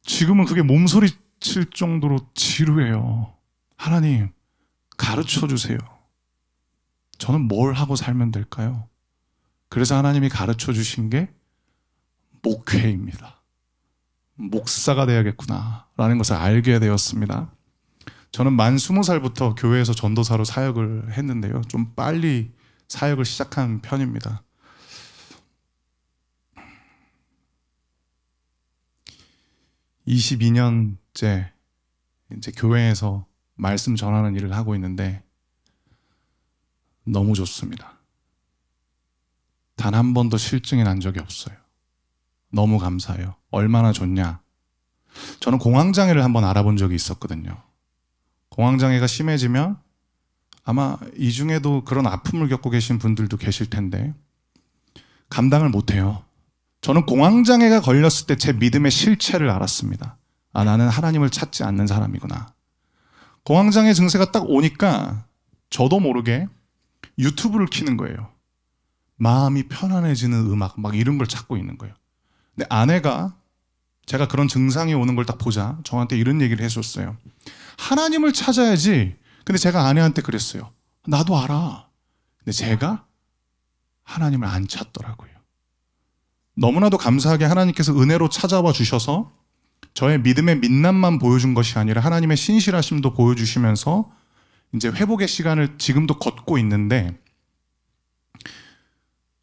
지금은 그게 몸소리 칠 정도로 지루해요. 하나님, 가르쳐 주세요. 저는 뭘 하고 살면 될까요? 그래서 하나님이 가르쳐 주신 게 목회입니다. 목사가 돼야겠구나 라는 것을 알게 되었습니다. 저는 만 20살부터 교회에서 전도사로 사역을 했는데요. 좀 빨리 사역을 시작한 편입니다. 22년째 이제 교회에서 말씀 전하는 일을 하고 있는데 너무 좋습니다. 단 한 번도 실증이 난 적이 없어요. 너무 감사해요. 얼마나 좋냐. 저는 공황장애를 한번 알아본 적이 있었거든요. 공황장애가 심해지면 아마 이 중에도 그런 아픔을 겪고 계신 분들도 계실 텐데 감당을 못해요. 저는 공황장애가 걸렸을 때 제 믿음의 실체를 알았습니다. 아, 나는 하나님을 찾지 않는 사람이구나. 공황장애 증세가 딱 오니까 저도 모르게 유튜브를 켜는 거예요. 마음이 편안해지는 음악 막 이런 걸 찾고 있는 거예요. 근데 아내가 제가 그런 증상이 오는 걸 딱 보자 저한테 이런 얘기를 해줬어요. 하나님을 찾아야지. 근데 제가 아내한테 그랬어요. 나도 알아. 근데 제가 하나님을 안 찾더라고요. 너무나도 감사하게 하나님께서 은혜로 찾아와 주셔서 저의 믿음의 민낯만 보여준 것이 아니라 하나님의 신실하심도 보여주시면서 이제 회복의 시간을 지금도 걷고 있는데,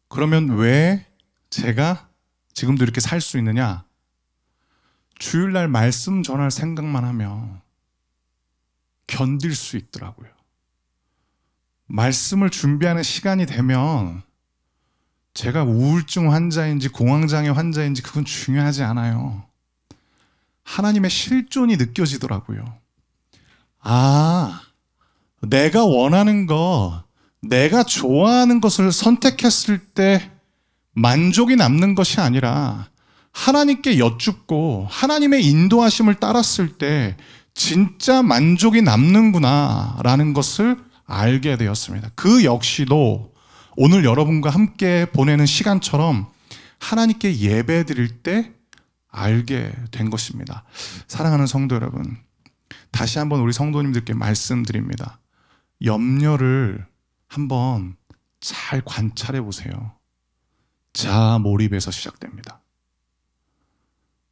그러면 왜 제가 지금도 이렇게 살 수 있느냐? 주일날 말씀 전할 생각만 하면 견딜 수 있더라고요. 말씀을 준비하는 시간이 되면 제가 우울증 환자인지 공황장애 환자인지 그건 중요하지 않아요. 하나님의 실존이 느껴지더라고요. 아, 내가 원하는 거, 내가 좋아하는 것을 선택했을 때 만족이 남는 것이 아니라 하나님께 여쭙고 하나님의 인도하심을 따랐을 때 진짜 만족이 남는구나 라는 것을 알게 되었습니다. 그 역시도 오늘 여러분과 함께 보내는 시간처럼 하나님께 예배 드릴 때 알게 된 것입니다. 사랑하는 성도 여러분, 다시 한번 우리 성도님들께 말씀드립니다. 염려를 한번 잘 관찰해 보세요. 자아 몰입에서 시작됩니다.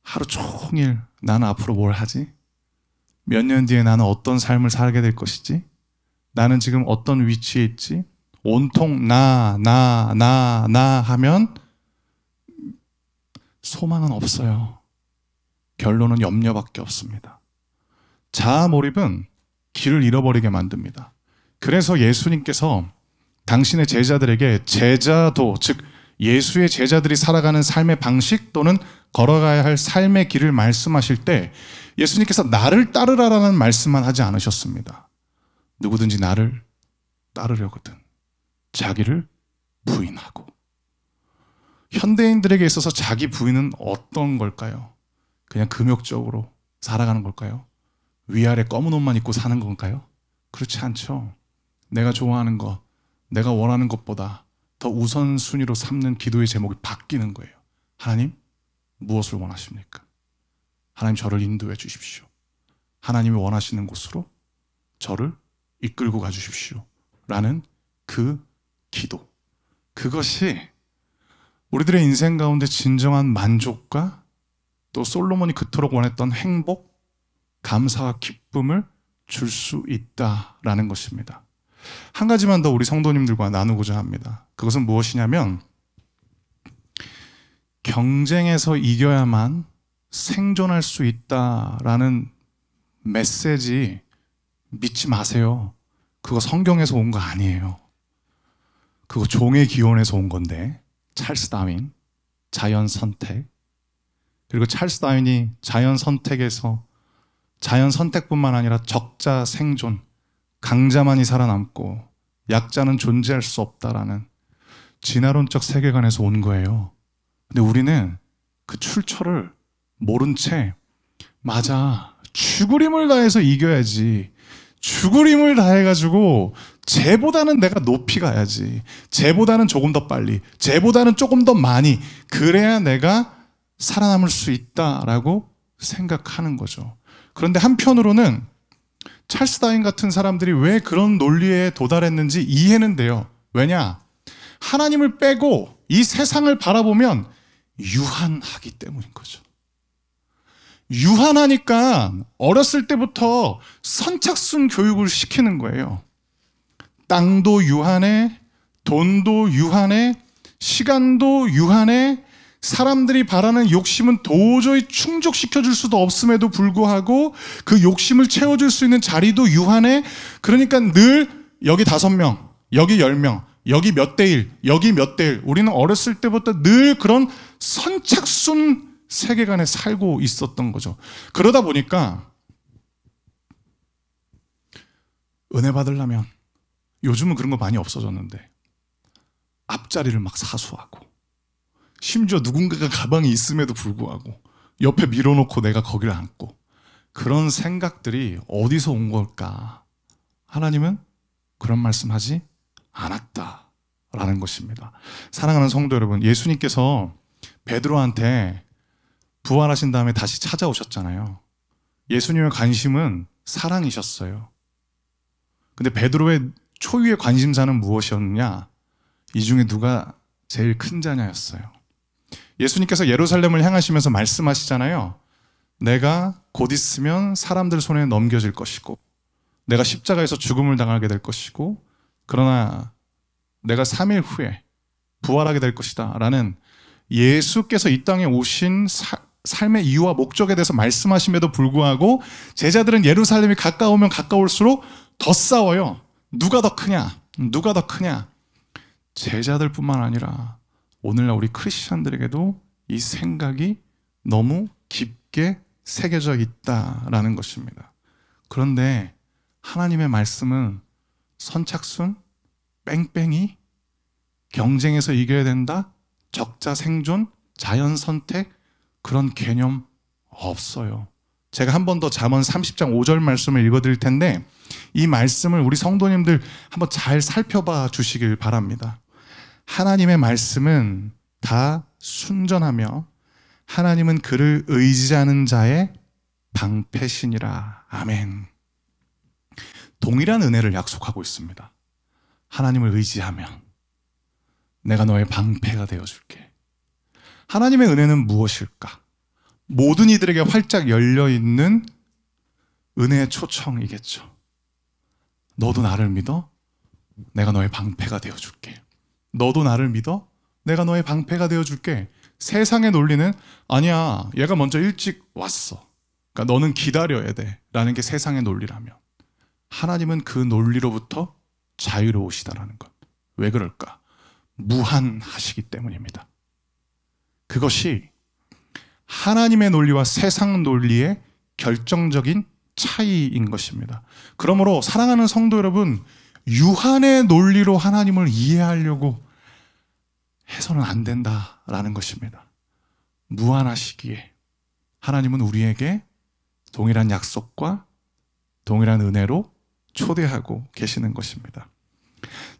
하루 종일 나는 앞으로 뭘 하지? 몇 년 뒤에 나는 어떤 삶을 살게 될 것이지? 나는 지금 어떤 위치에 있지? 온통 나 하면 소망은 없어요. 결론은 염려밖에 없습니다. 자아 몰입은 길을 잃어버리게 만듭니다. 그래서 예수님께서 당신의 제자들에게 제자도, 즉 예수의 제자들이 살아가는 삶의 방식 또는 걸어가야 할 삶의 길을 말씀하실 때 예수님께서 나를 따르라라는 말씀만 하지 않으셨습니다. 누구든지 나를 따르려거든 자기를 부인하고. 현대인들에게 있어서 자기 부인은 어떤 걸까요? 그냥 금욕적으로 살아가는 걸까요? 위아래 검은 옷만 입고 사는 건가요? 그렇지 않죠. 내가 좋아하는 것, 내가 원하는 것보다 더 우선순위로 삼는 기도의 제목이 바뀌는 거예요. 하나님, 무엇을 원하십니까? 하나님, 저를 인도해 주십시오. 하나님이 원하시는 곳으로 저를 이끌고 가 주십시오. 라는 그 기도. 그것이 우리들의 인생 가운데 진정한 만족과 또 솔로몬이 그토록 원했던 행복, 감사와 기쁨을 줄 수 있다라는 것입니다. 한 가지만 더 우리 성도님들과 나누고자 합니다. 그것은 무엇이냐면 경쟁에서 이겨야만 생존할 수 있다라는 메시지 믿지 마세요. 그거 성경에서 온 거 아니에요. 그거 종의 기원에서 온 건데, 찰스 다윈, 자연 선택. 그리고 찰스 다윈이 자연 선택에서 자연 선택뿐만 아니라 적자 생존, 강자만이 살아남고 약자는 존재할 수 없다라는 진화론적 세계관에서 온 거예요. 근데 우리는 그 출처를 모른 채 맞아, 죽을 힘을 다해서 이겨야지, 죽을 힘을 다해가지고 쟤보다는 내가 높이 가야지, 쟤보다는 조금 더 빨리, 쟤보다는 조금 더 많이, 그래야 내가 살아남을 수 있다라고 생각하는 거죠. 그런데 한편으로는 찰스 다윈 같은 사람들이 왜 그런 논리에 도달했는지 이해는 돼요. 왜냐? 하나님을 빼고 이 세상을 바라보면 유한하기 때문인 거죠. 유한하니까 어렸을 때부터 선착순 교육을 시키는 거예요. 땅도 유한해, 돈도 유한해, 시간도 유한해, 사람들이 바라는 욕심은 도저히 충족시켜줄 수도 없음에도 불구하고 그 욕심을 채워줄 수 있는 자리도 유한해. 그러니까 늘 여기 5명, 여기 10명, 여기 몇 대 1, 여기 몇 대 1. 우리는 어렸을 때부터 늘 그런 선착순 세계관에 살고 있었던 거죠. 그러다 보니까 은혜 받으려면, 요즘은 그런 거 많이 없어졌는데, 앞자리를 막 사수하고, 심지어 누군가가 가방이 있음에도 불구하고 옆에 밀어놓고 내가 거기를 앉고, 그런 생각들이 어디서 온 걸까? 하나님은 그런 말씀하지 않았다라는 것입니다. 사랑하는 성도 여러분, 예수님께서 베드로한테 부활하신 다음에 다시 찾아오셨잖아요. 예수님의 관심은 사랑이셨어요. 근데 베드로의 초유의 관심사는 무엇이었느냐? 이 중에 누가 제일 큰 자냐였어요. 예수님께서 예루살렘을 향하시면서 말씀하시잖아요. 내가 곧 있으면 사람들 손에 넘겨질 것이고, 내가 십자가에서 죽음을 당하게 될 것이고, 그러나 내가 3일 후에 부활하게 될 것이다 라는 예수께서 이 땅에 오신 삶의 이유와 목적에 대해서 말씀하심에도 불구하고 제자들은 예루살렘이 가까우면 가까울수록 더 싸워요. 누가 더 크냐? 누가 더 크냐? 제자들뿐만 아니라 오늘날 우리 크리스찬들에게도 이 생각이 너무 깊게 새겨져 있다라는 것입니다. 그런데 하나님의 말씀은 선착순, 뺑뺑이, 경쟁에서 이겨야 된다, 적자 생존, 자연 선택, 그런 개념 없어요. 제가 한 번 더 잠언 30장 5절 말씀을 읽어드릴 텐데, 이 말씀을 우리 성도님들 한번 잘 살펴봐 주시길 바랍니다. 하나님의 말씀은 다 순전하며 하나님은 그를 의지하는 자의 방패시니라. 아멘. 동일한 은혜를 약속하고 있습니다. 하나님을 의지하면 내가 너의 방패가 되어줄게. 하나님의 은혜는 무엇일까? 모든 이들에게 활짝 열려있는 은혜의 초청이겠죠. 너도 나를 믿어? 내가 너의 방패가 되어줄게. 너도 나를 믿어? 내가 너의 방패가 되어줄게. 세상의 논리는 아니야, 얘가 먼저 일찍 왔어, 그러니까 너는 기다려야 돼 라는 게 세상의 논리라면, 하나님은 그 논리로부터 자유로우시다라는 것. 왜 그럴까? 무한하시기 때문입니다. 그것이 하나님의 논리와 세상 논리의 결정적인 차이인 것입니다. 그러므로 사랑하는 성도 여러분, 유한의 논리로 하나님을 이해하려고 해서는 안 된다라는 것입니다. 무한하시기에 하나님은 우리에게 동일한 약속과 동일한 은혜로 초대하고 계시는 것입니다.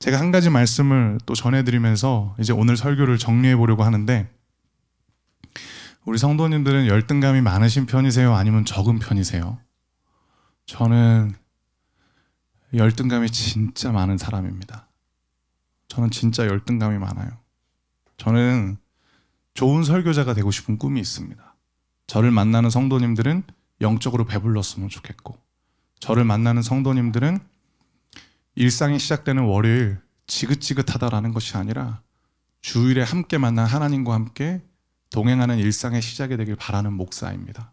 제가 한 가지 말씀을 또 전해드리면서 이제 오늘 설교를 정리해 보려고 하는데, 우리 성도님들은 열등감이 많으신 편이세요? 아니면 적은 편이세요? 저는 열등감이 진짜 많은 사람입니다. 저는 진짜 열등감이 많아요. 저는 좋은 설교자가 되고 싶은 꿈이 있습니다. 저를 만나는 성도님들은 영적으로 배불렀으면 좋겠고, 저를 만나는 성도님들은 일상이 시작되는 월요일 지긋지긋하다라는 것이 아니라 주일에 함께 만난 하나님과 함께 동행하는 일상의 시작이 되길 바라는 목사입니다.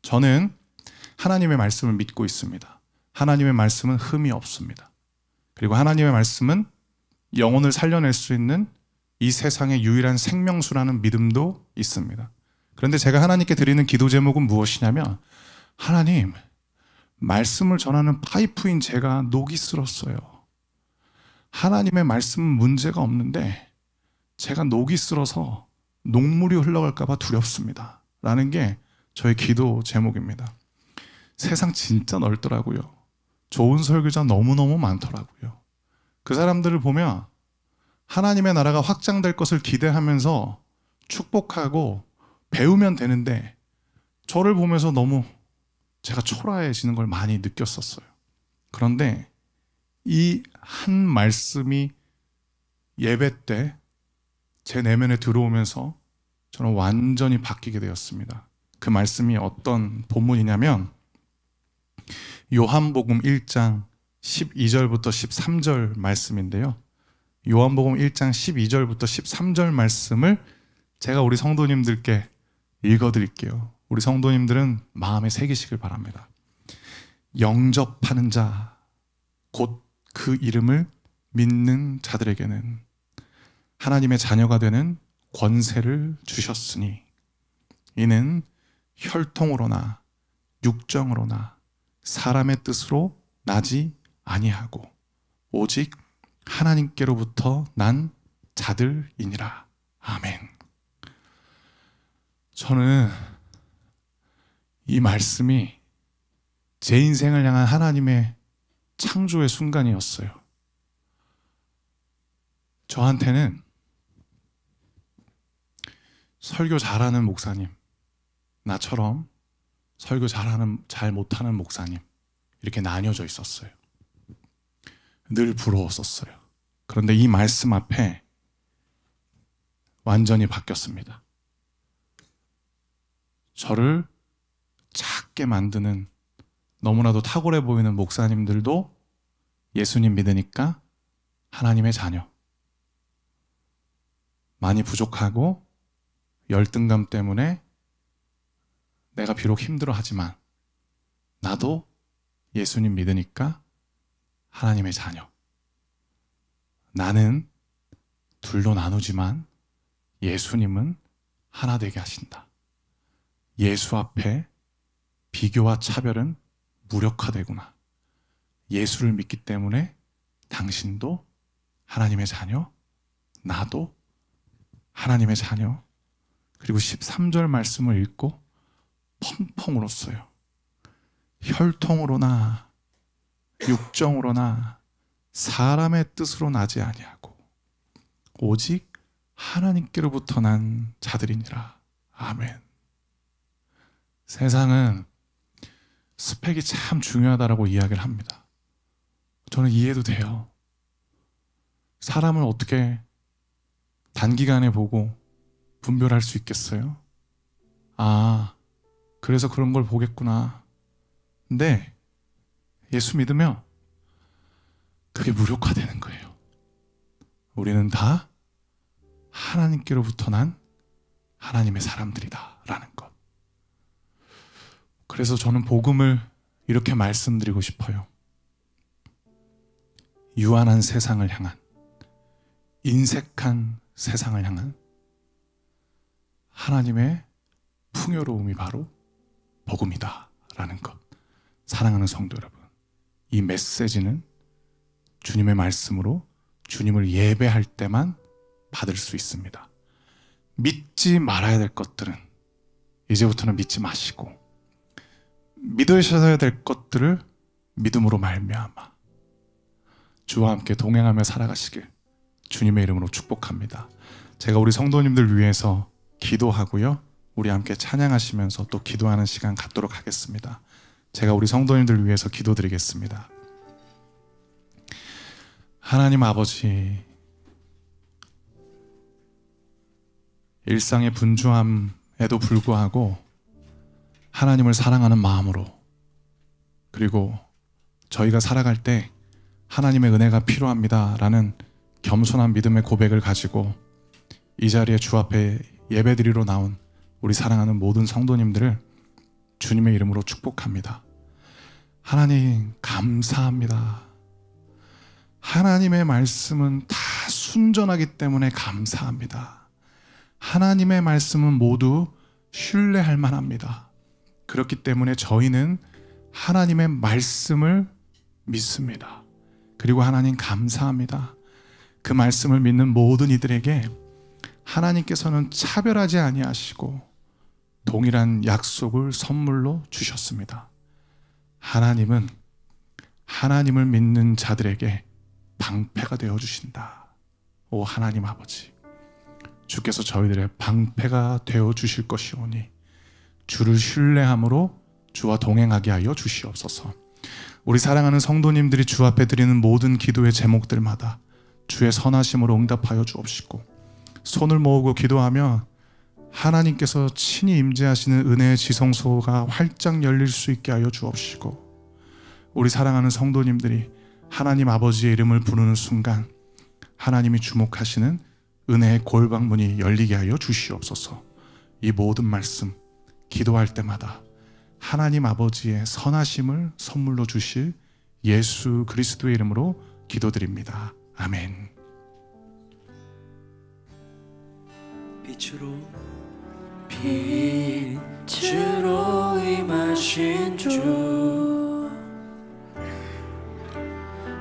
저는 하나님의 말씀을 믿고 있습니다. 하나님의 말씀은 흠이 없습니다. 그리고 하나님의 말씀은 영혼을 살려낼 수 있는 이 세상의 유일한 생명수라는 믿음도 있습니다. 그런데 제가 하나님께 드리는 기도 제목은 무엇이냐면, 하나님, 말씀을 전하는 파이프인 제가 녹이 슬었어요. 하나님의 말씀은 문제가 없는데 제가 녹이 슬어서 녹물이 흘러갈까 봐 두렵습니다. 라는 게 저의 기도 제목입니다. 세상 진짜 넓더라고요. 좋은 설교자 너무너무 많더라고요. 그 사람들을 보면 하나님의 나라가 확장될 것을 기대하면서 축복하고 배우면 되는데, 저를 보면서 너무 제가 초라해지는 걸 많이 느꼈었어요. 그런데 이 한 말씀이 예배 때 제 내면에 들어오면서 저는 완전히 바뀌게 되었습니다. 그 말씀이 어떤 본문이냐면 요한복음 1장 12절부터 13절 말씀인데요. 요한복음 1장 12절부터 13절 말씀을 제가 우리 성도님들께 읽어드릴게요. 우리 성도님들은 마음에 새기시길 바랍니다. 영접하는 자, 곧 그 이름을 믿는 자들에게는 하나님의 자녀가 되는 권세를 주셨으니 이는 혈통으로나 육정으로나 사람의 뜻으로 나지 아니하고 오직 하나님께로부터 난 자들이니라. 아멘. 저는 이 말씀이 제 인생을 향한 하나님의 창조의 순간이었어요. 저한테는 설교 잘하는 목사님, 나처럼 설교 잘 못하는 목사님, 이렇게 나뉘어져 있었어요. 늘 부러웠었어요. 그런데 이 말씀 앞에 완전히 바뀌었습니다. 저를 작게 만드는 너무나도 탁월해 보이는 목사님들도 예수님 믿으니까 하나님의 자녀, 많이 부족하고 열등감 때문에 내가 비록 힘들어하지만 나도 예수님 믿으니까 하나님의 자녀, 나는 둘로 나누지만 예수님은 하나 되게 하신다. 예수 앞에 비교와 차별은 무력화되구나. 예수를 믿기 때문에 당신도 하나님의 자녀, 나도 하나님의 자녀. 그리고 13절 말씀을 읽고 펑펑 울었어요. 혈통으로나 육정으로나 사람의 뜻으로 나지 아니하고 오직 하나님께로부터 난 자들이니라. 아멘. 세상은 스펙이 참 중요하다라고 이야기를 합니다. 저는 이해도 돼요. 사람을 어떻게 단기간에 보고 분별할 수 있겠어요? 아, 그래서 그런 걸 보겠구나. 근데 예수 믿으면 그게 무력화되는 거예요. 우리는 다 하나님께로부터 난 하나님의 사람들이다 라는 것. 그래서 저는 복음을 이렇게 말씀드리고 싶어요. 유한한 세상을 향한, 인색한 세상을 향한 하나님의 풍요로움이 바로 복음이다 라는 것. 사랑하는 성도 여러분, 이 메시지는 주님의 말씀으로 주님을 예배할 때만 받을 수 있습니다. 믿지 말아야 될 것들은 이제부터는 믿지 마시고, 믿으셔야 될 것들을 믿음으로 말미암아 주와 함께 동행하며 살아가시길 주님의 이름으로 축복합니다. 제가 우리 성도님들 위해서 기도하고요, 우리 함께 찬양하시면서 또 기도하는 시간 갖도록 하겠습니다. 제가 우리 성도님들 위해서 기도드리겠습니다. 하나님 아버지, 일상의 분주함에도 불구하고 하나님을 사랑하는 마음으로, 그리고 저희가 살아갈 때 하나님의 은혜가 필요합니다라는 겸손한 믿음의 고백을 가지고 이 자리에 주 앞에 예배드리러 나온 우리 사랑하는 모든 성도님들을 주님의 이름으로 축복합니다. 하나님 감사합니다. 하나님의 말씀은 다 순전하기 때문에 감사합니다. 하나님의 말씀은 모두 신뢰할 만합니다. 그렇기 때문에 저희는 하나님의 말씀을 믿습니다. 그리고 하나님 감사합니다. 그 말씀을 믿는 모든 이들에게 하나님께서는 차별하지 아니하시고 동일한 약속을 선물로 주셨습니다. 하나님은 하나님을 믿는 자들에게 방패가 되어 주신다. 오 하나님 아버지, 주께서 저희들의 방패가 되어 주실 것이오니 주를 신뢰함으로 주와 동행하게 하여 주시옵소서. 우리 사랑하는 성도님들이 주 앞에 드리는 모든 기도의 제목들마다 주의 선하심으로 응답하여 주옵시고, 손을 모으고 기도하며 하나님께서 친히 임재하시는 은혜의 지성소가 활짝 열릴 수 있게 하여 주옵시고, 우리 사랑하는 성도님들이 하나님 아버지의 이름을 부르는 순간 하나님이 주목하시는 은혜의 골방문이 열리게 하여 주시옵소서. 이 모든 말씀 기도할 때마다 하나님 아버지의 선하심을 선물로 주실 예수 그리스도의 이름으로 기도드립니다. 아멘. 빛으로 임하신 주,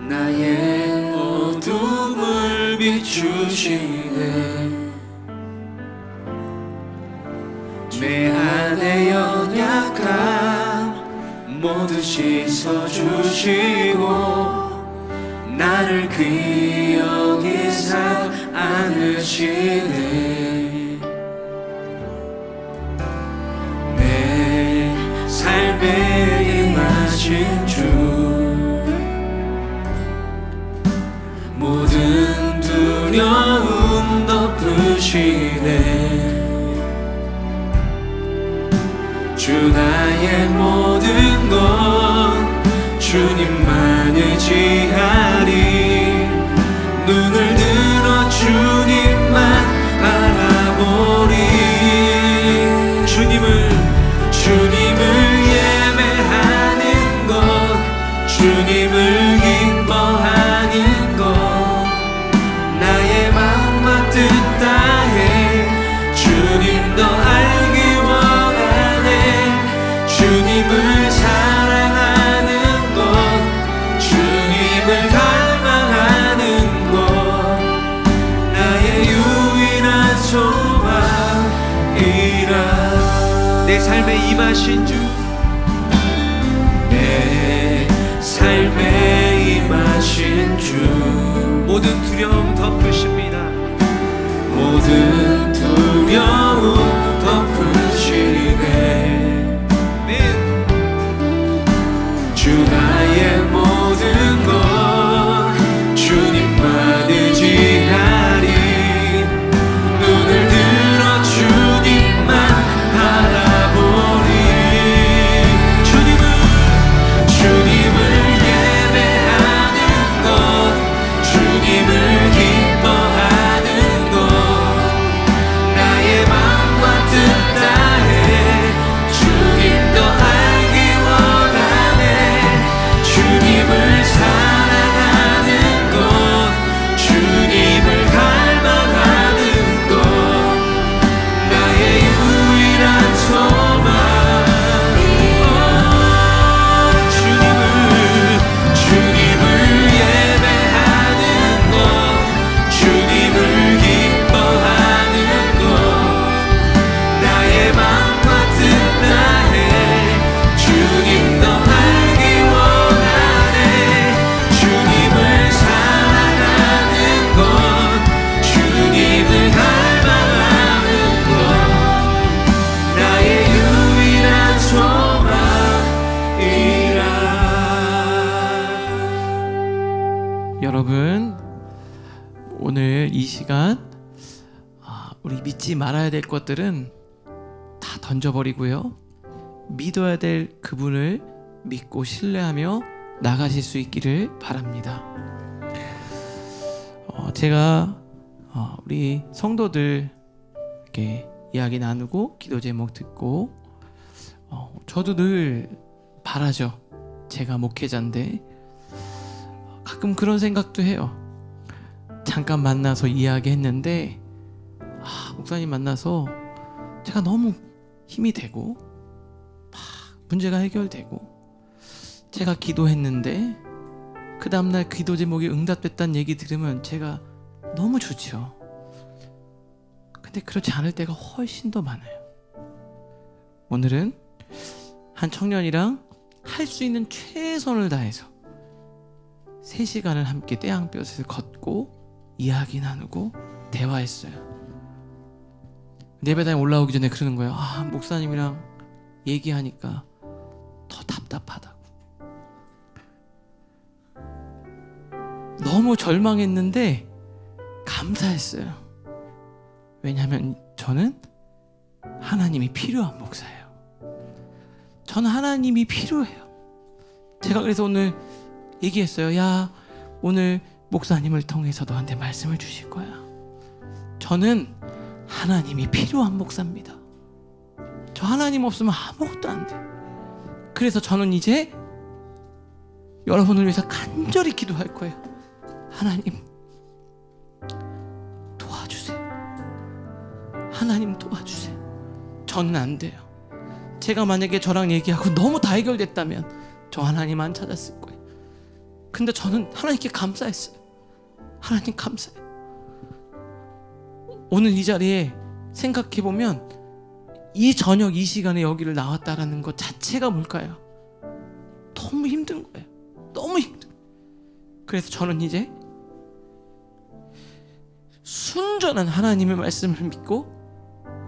나의 어둠을 비추시네. 내 안에 연약함 모두 씻어주시고 나를 귀히 여기사 안으시네. 내 삶에 임하신 주, 모든 두려움 덮으시네. 주 나의 모든 것 주님만 의지하리. 눈을 들어 주님만 바라보리. 주님을 예배하는 것, 주님을 기뻐하는 것, 나의 마음과 뜻 다해 주님 더 알기 원하네. 주님을 사랑하는 것, 주님을 갈망하는 것, 나의 유일한 소망이라. 내 삶에 임하신 주, 내 삶에 임하신 주, 모든 두려움 덮으십니다. 모든 두려움 덮으시네. 주 나의 모든 것 주님만 의지하리. 눈을 들어 주님만 바라보리. 주님을 예배하는 것, 주님을 기뻐하는 것, 나의 마음과 뜻 다해 주님 더 알기 원하네. 주님을 사랑하는 것, 주님을 갈망하는 것, 나의 유일한 소망. 주님을 예배하는 것, 주님을 기뻐하는 것, 나의 마음과 뜻 다해 주님 더 알기 원하네. 주님을 사랑하는 것, 주님을 갈망하는 것, 나의 유일한 소망이라. 여러분, 오늘 이 시간 우리 믿지 말아야 될 것들은 다 던져버리고요, 믿어야 될 그분을 믿고 신뢰하며 나가실 수 있기를 바랍니다. 제가 우리 성도들 이렇게 이야기 나누고 기도 제목 듣고 저도 늘 바라죠. 제가 목회자인데 가끔 그런 생각도 해요. 잠깐 만나서 이야기했는데 목사님 만나서 제가 너무 힘이 되고 문제가 해결되고 제가 기도했는데 그 다음날 기도 제목이 응답됐다는 얘기 들으면 제가 너무 좋죠. 근데 그렇지 않을 때가 훨씬 더 많아요. 오늘은 한 청년이랑 할 수 있는 최선을 다해서 3시간을 함께 떼양볕을 걷고 이야기 나누고 대화했어요. 예배당에 올라오기 전에 그러는 거예요. 목사님이랑 얘기하니까 더 답답하다고. 너무 절망했는데 감사했어요. 왜냐하면 저는 하나님이 필요한 목사예요. 저는 하나님이 필요해요. 제가 그래서 오늘 얘기했어요. 야, 오늘 목사님을 통해서 너한테 말씀을 주실 거야. 저는 하나님이 필요한 목사입니다. 저 하나님 없으면 아무것도 안 돼. 그래서 저는 이제 여러분을 위해서 간절히 기도할 거예요. 하나님 도와주세요. 하나님 도와주세요. 저는 안 돼요. 제가 만약에 저랑 얘기하고 너무 다 해결됐다면 저 하나님 안 찾았을 거예요. 근데 저는 하나님께 감사했어요. 하나님 감사해요. 오늘 이 자리에 생각해보면 이 저녁 이 시간에 여기를 나왔다라는 것 자체가 뭘까요? 너무 힘든 거예요. 너무 힘든 거예요. 그래서 저는 이제 순전한 하나님의 말씀을 믿고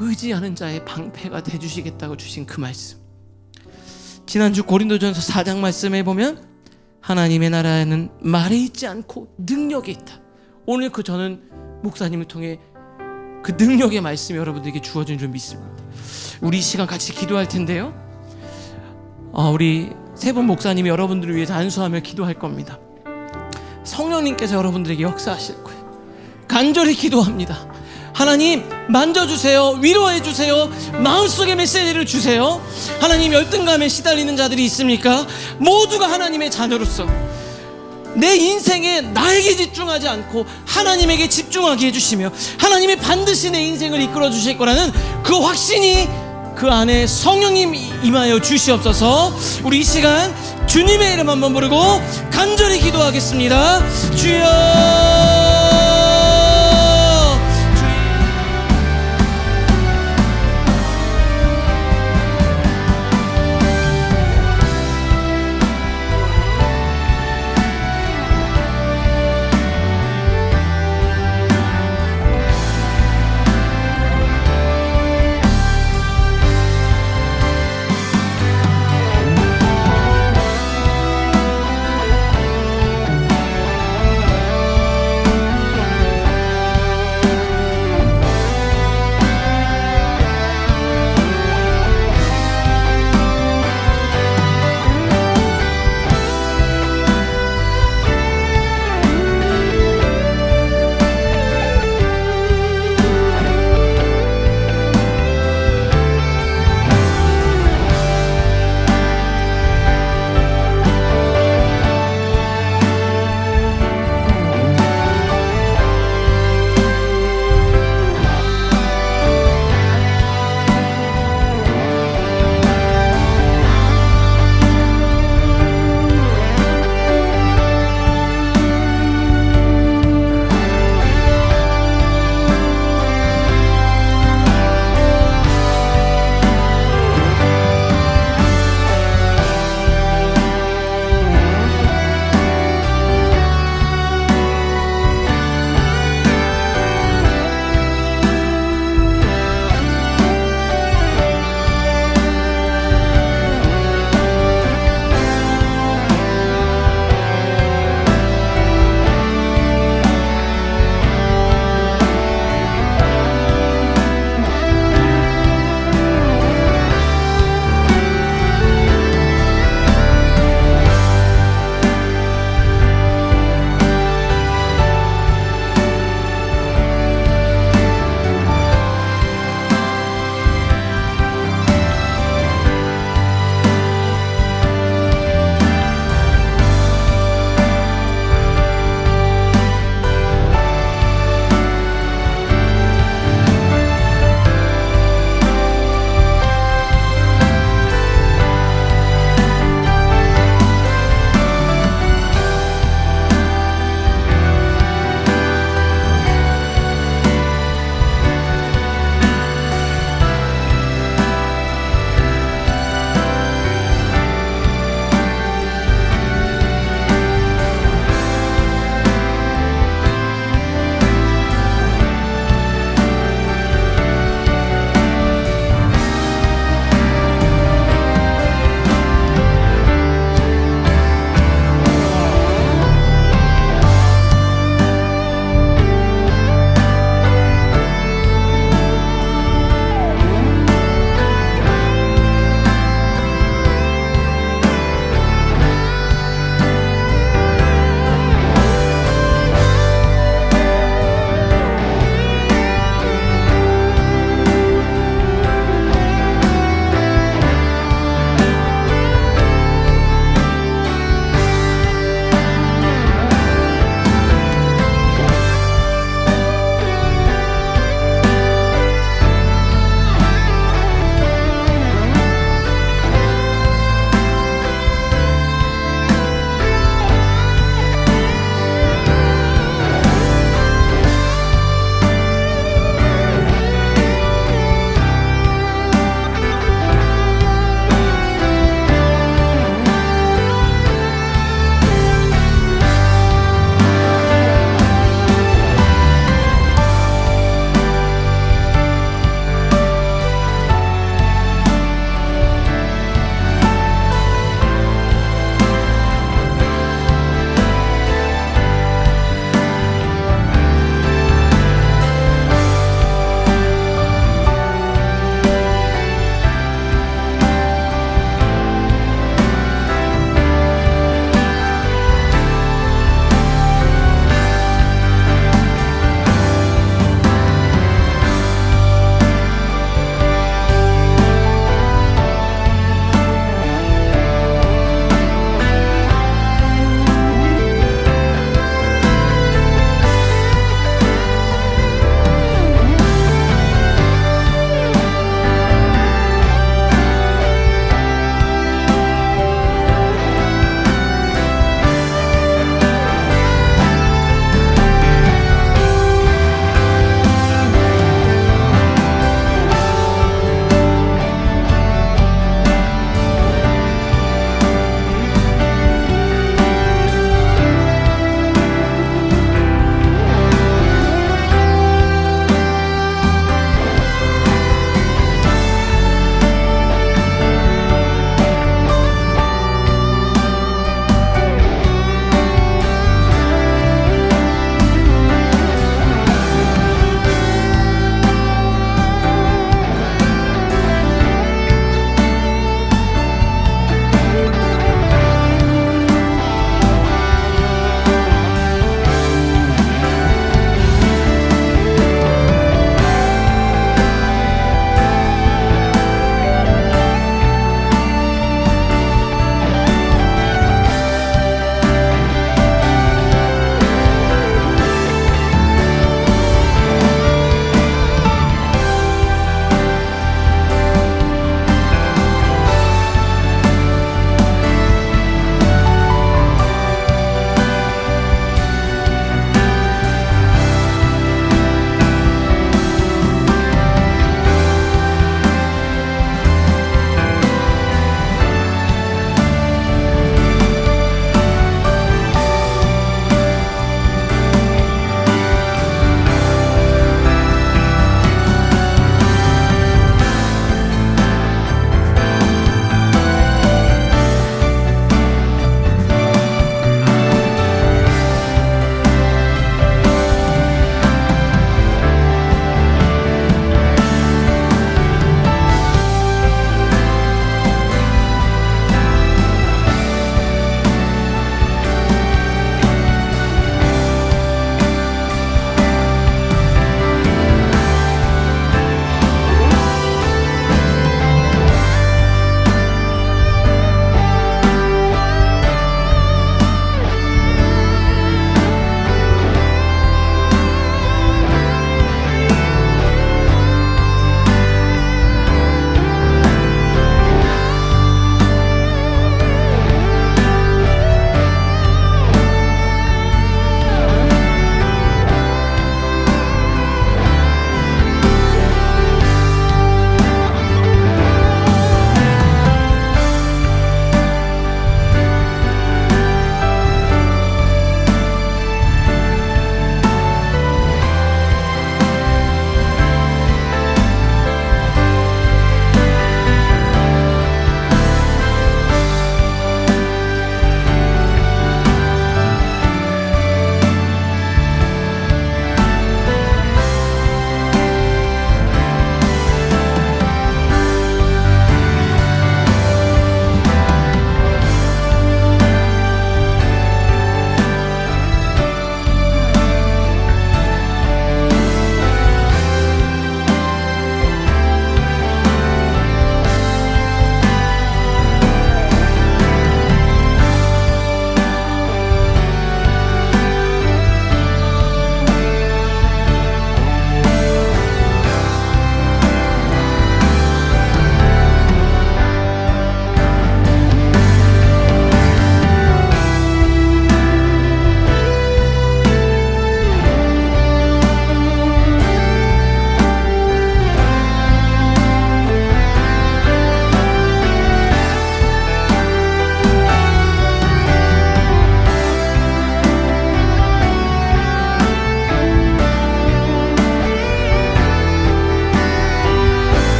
의지하는 자의 방패가 돼주시겠다고 주신 그 말씀. 지난주 고린도전서 4장 말씀에 보면 하나님의 나라에는 말에 있지 않고 능력에 있다. 오늘 저는 목사님을 통해 그 능력의 말씀이 여러분들에게 주어진 줄 믿습니다. 우리 이 시간 같이 기도할 텐데요. 우리 세 분 목사님이 여러분들을 위해서 안수하며 기도할 겁니다. 성령님께서 여러분들에게 역사하실 거예요. 간절히 기도합니다. 하나님 만져주세요. 위로해주세요. 마음속에 메시지를 주세요. 하나님, 열등감에 시달리는 자들이 있습니까? 모두가 하나님의 자녀로서 내 인생에 나에게 집중하지 않고 하나님에게 집중하게 해주시며 하나님이 반드시 내 인생을 이끌어 주실 거라는 그 확신이 그 안에 성령님 임하여 주시옵소서. 우리 이 시간 주님의 이름 한번 부르고 간절히 기도하겠습니다. 주여.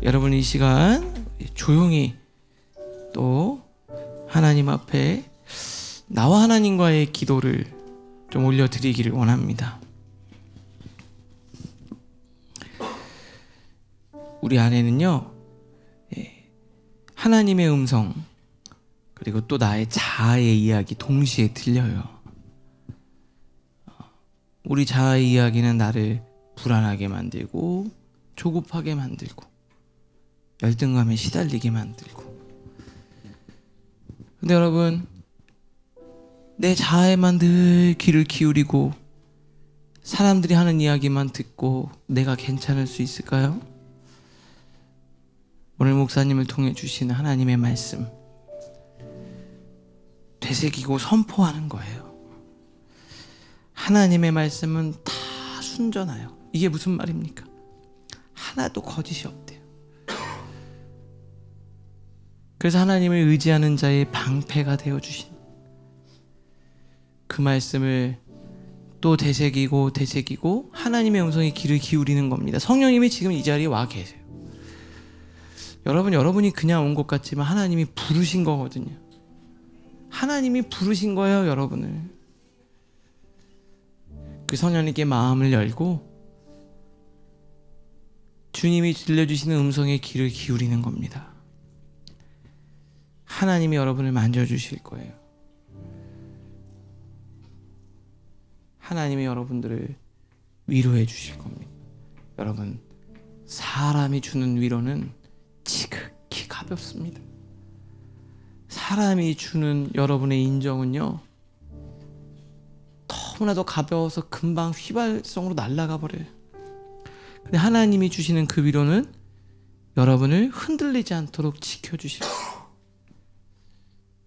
여러분 이 시간 조용히 또 하나님 앞에 나와 하나님과의 기도를 좀 올려드리기를 원합니다. 우리 안에는요, 하나님의 음성 그리고 또 나의 자아의 이야기 동시에 들려요. 우리 자아의 이야기는 나를 불안하게 만들고 조급하게 만들고 열등감에 시달리게 만들고, 근데 여러분 내 자아에만 늘 귀를 기울이고 사람들이 하는 이야기만 듣고 내가 괜찮을 수 있을까요? 오늘 목사님을 통해 주시는 하나님의 말씀 되새기고 선포하는 거예요. 하나님의 말씀은 다 순전하여. 이게 무슨 말입니까? 하나도 거짓이 없대요. 그래서 하나님을 의지하는 자의 방패가 되어주신 그 말씀을 또 되새기고 하나님의 음성에 귀를 기울이는 겁니다. 성령님이 지금 이 자리에 와 계세요. 여러분이 그냥 온 것 같지만 하나님이 부르신 거거든요. 하나님이 부르신 거예요, 여러분을. 그 성령님께 마음을 열고 주님이 들려주시는 음성에 귀를 기울이는 겁니다. 하나님이 여러분을 만져주실 거예요. 하나님이 여러분들을 위로해 주실 겁니다. 여러분, 사람이 주는 위로는 지극히 가볍습니다. 사람이 주는 여러분의 인정은요, 너무나도 가벼워서 금방 휘발성으로 날아가 버려요. 근데 하나님이 주시는 그 위로는 여러분을 흔들리지 않도록 지켜주실 거예요.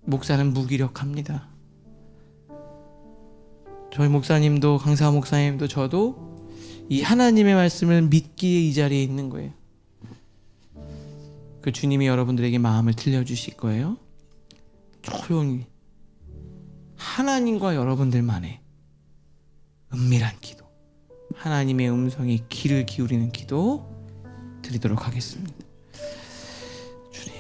목사는 무기력합니다. 저희 목사님도, 강사 목사님도, 저도 이 하나님의 말씀을 믿기에 이 자리에 있는 거예요. 그 주님이 여러분들에게 마음을 들려주실 거예요. 조용히 하나님과 여러분들만의 은밀한 기도, 하나님의 음성에 귀를 기울이는 기도 드리도록 하겠습니다. 주님,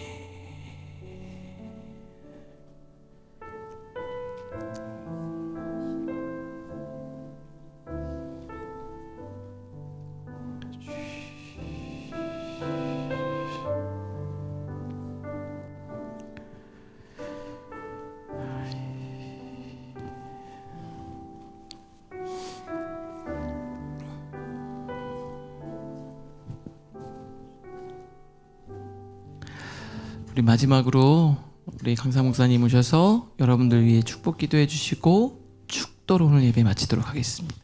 우리 마지막으로 우리 강사 목사님 오셔서 여러분들 위해 축복 기도해 주시고 축도로 오늘 예배 마치도록 하겠습니다.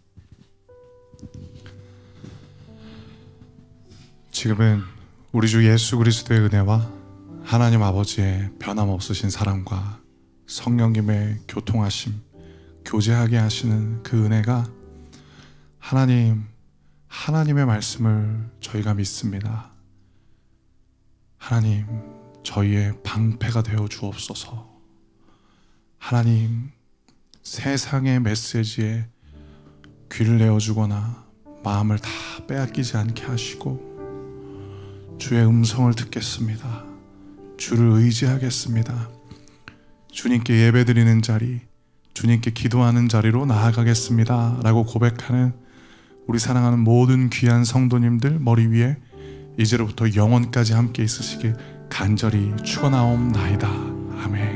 지금은 우리 주 예수 그리스도의 은혜와 하나님 아버지의 변함없으신 사랑과 성령님의 교통하심, 교제하게 하시는 그 은혜가 하나님의 말씀을 저희가 믿습니다. 하나님, 저희의 방패가 되어 주옵소서. 하나님, 세상의 메시지에 귀를 내어주거나 마음을 다 빼앗기지 않게 하시고 주의 음성을 듣겠습니다. 주를 의지하겠습니다. 주님께 예배드리는 자리, 주님께 기도하는 자리로 나아가겠습니다 라고 고백하는 우리 사랑하는 모든 귀한 성도님들 머리 위에 이제로부터 영원까지 함께 있으시길 간절히 축원하옵나이다. 아멘.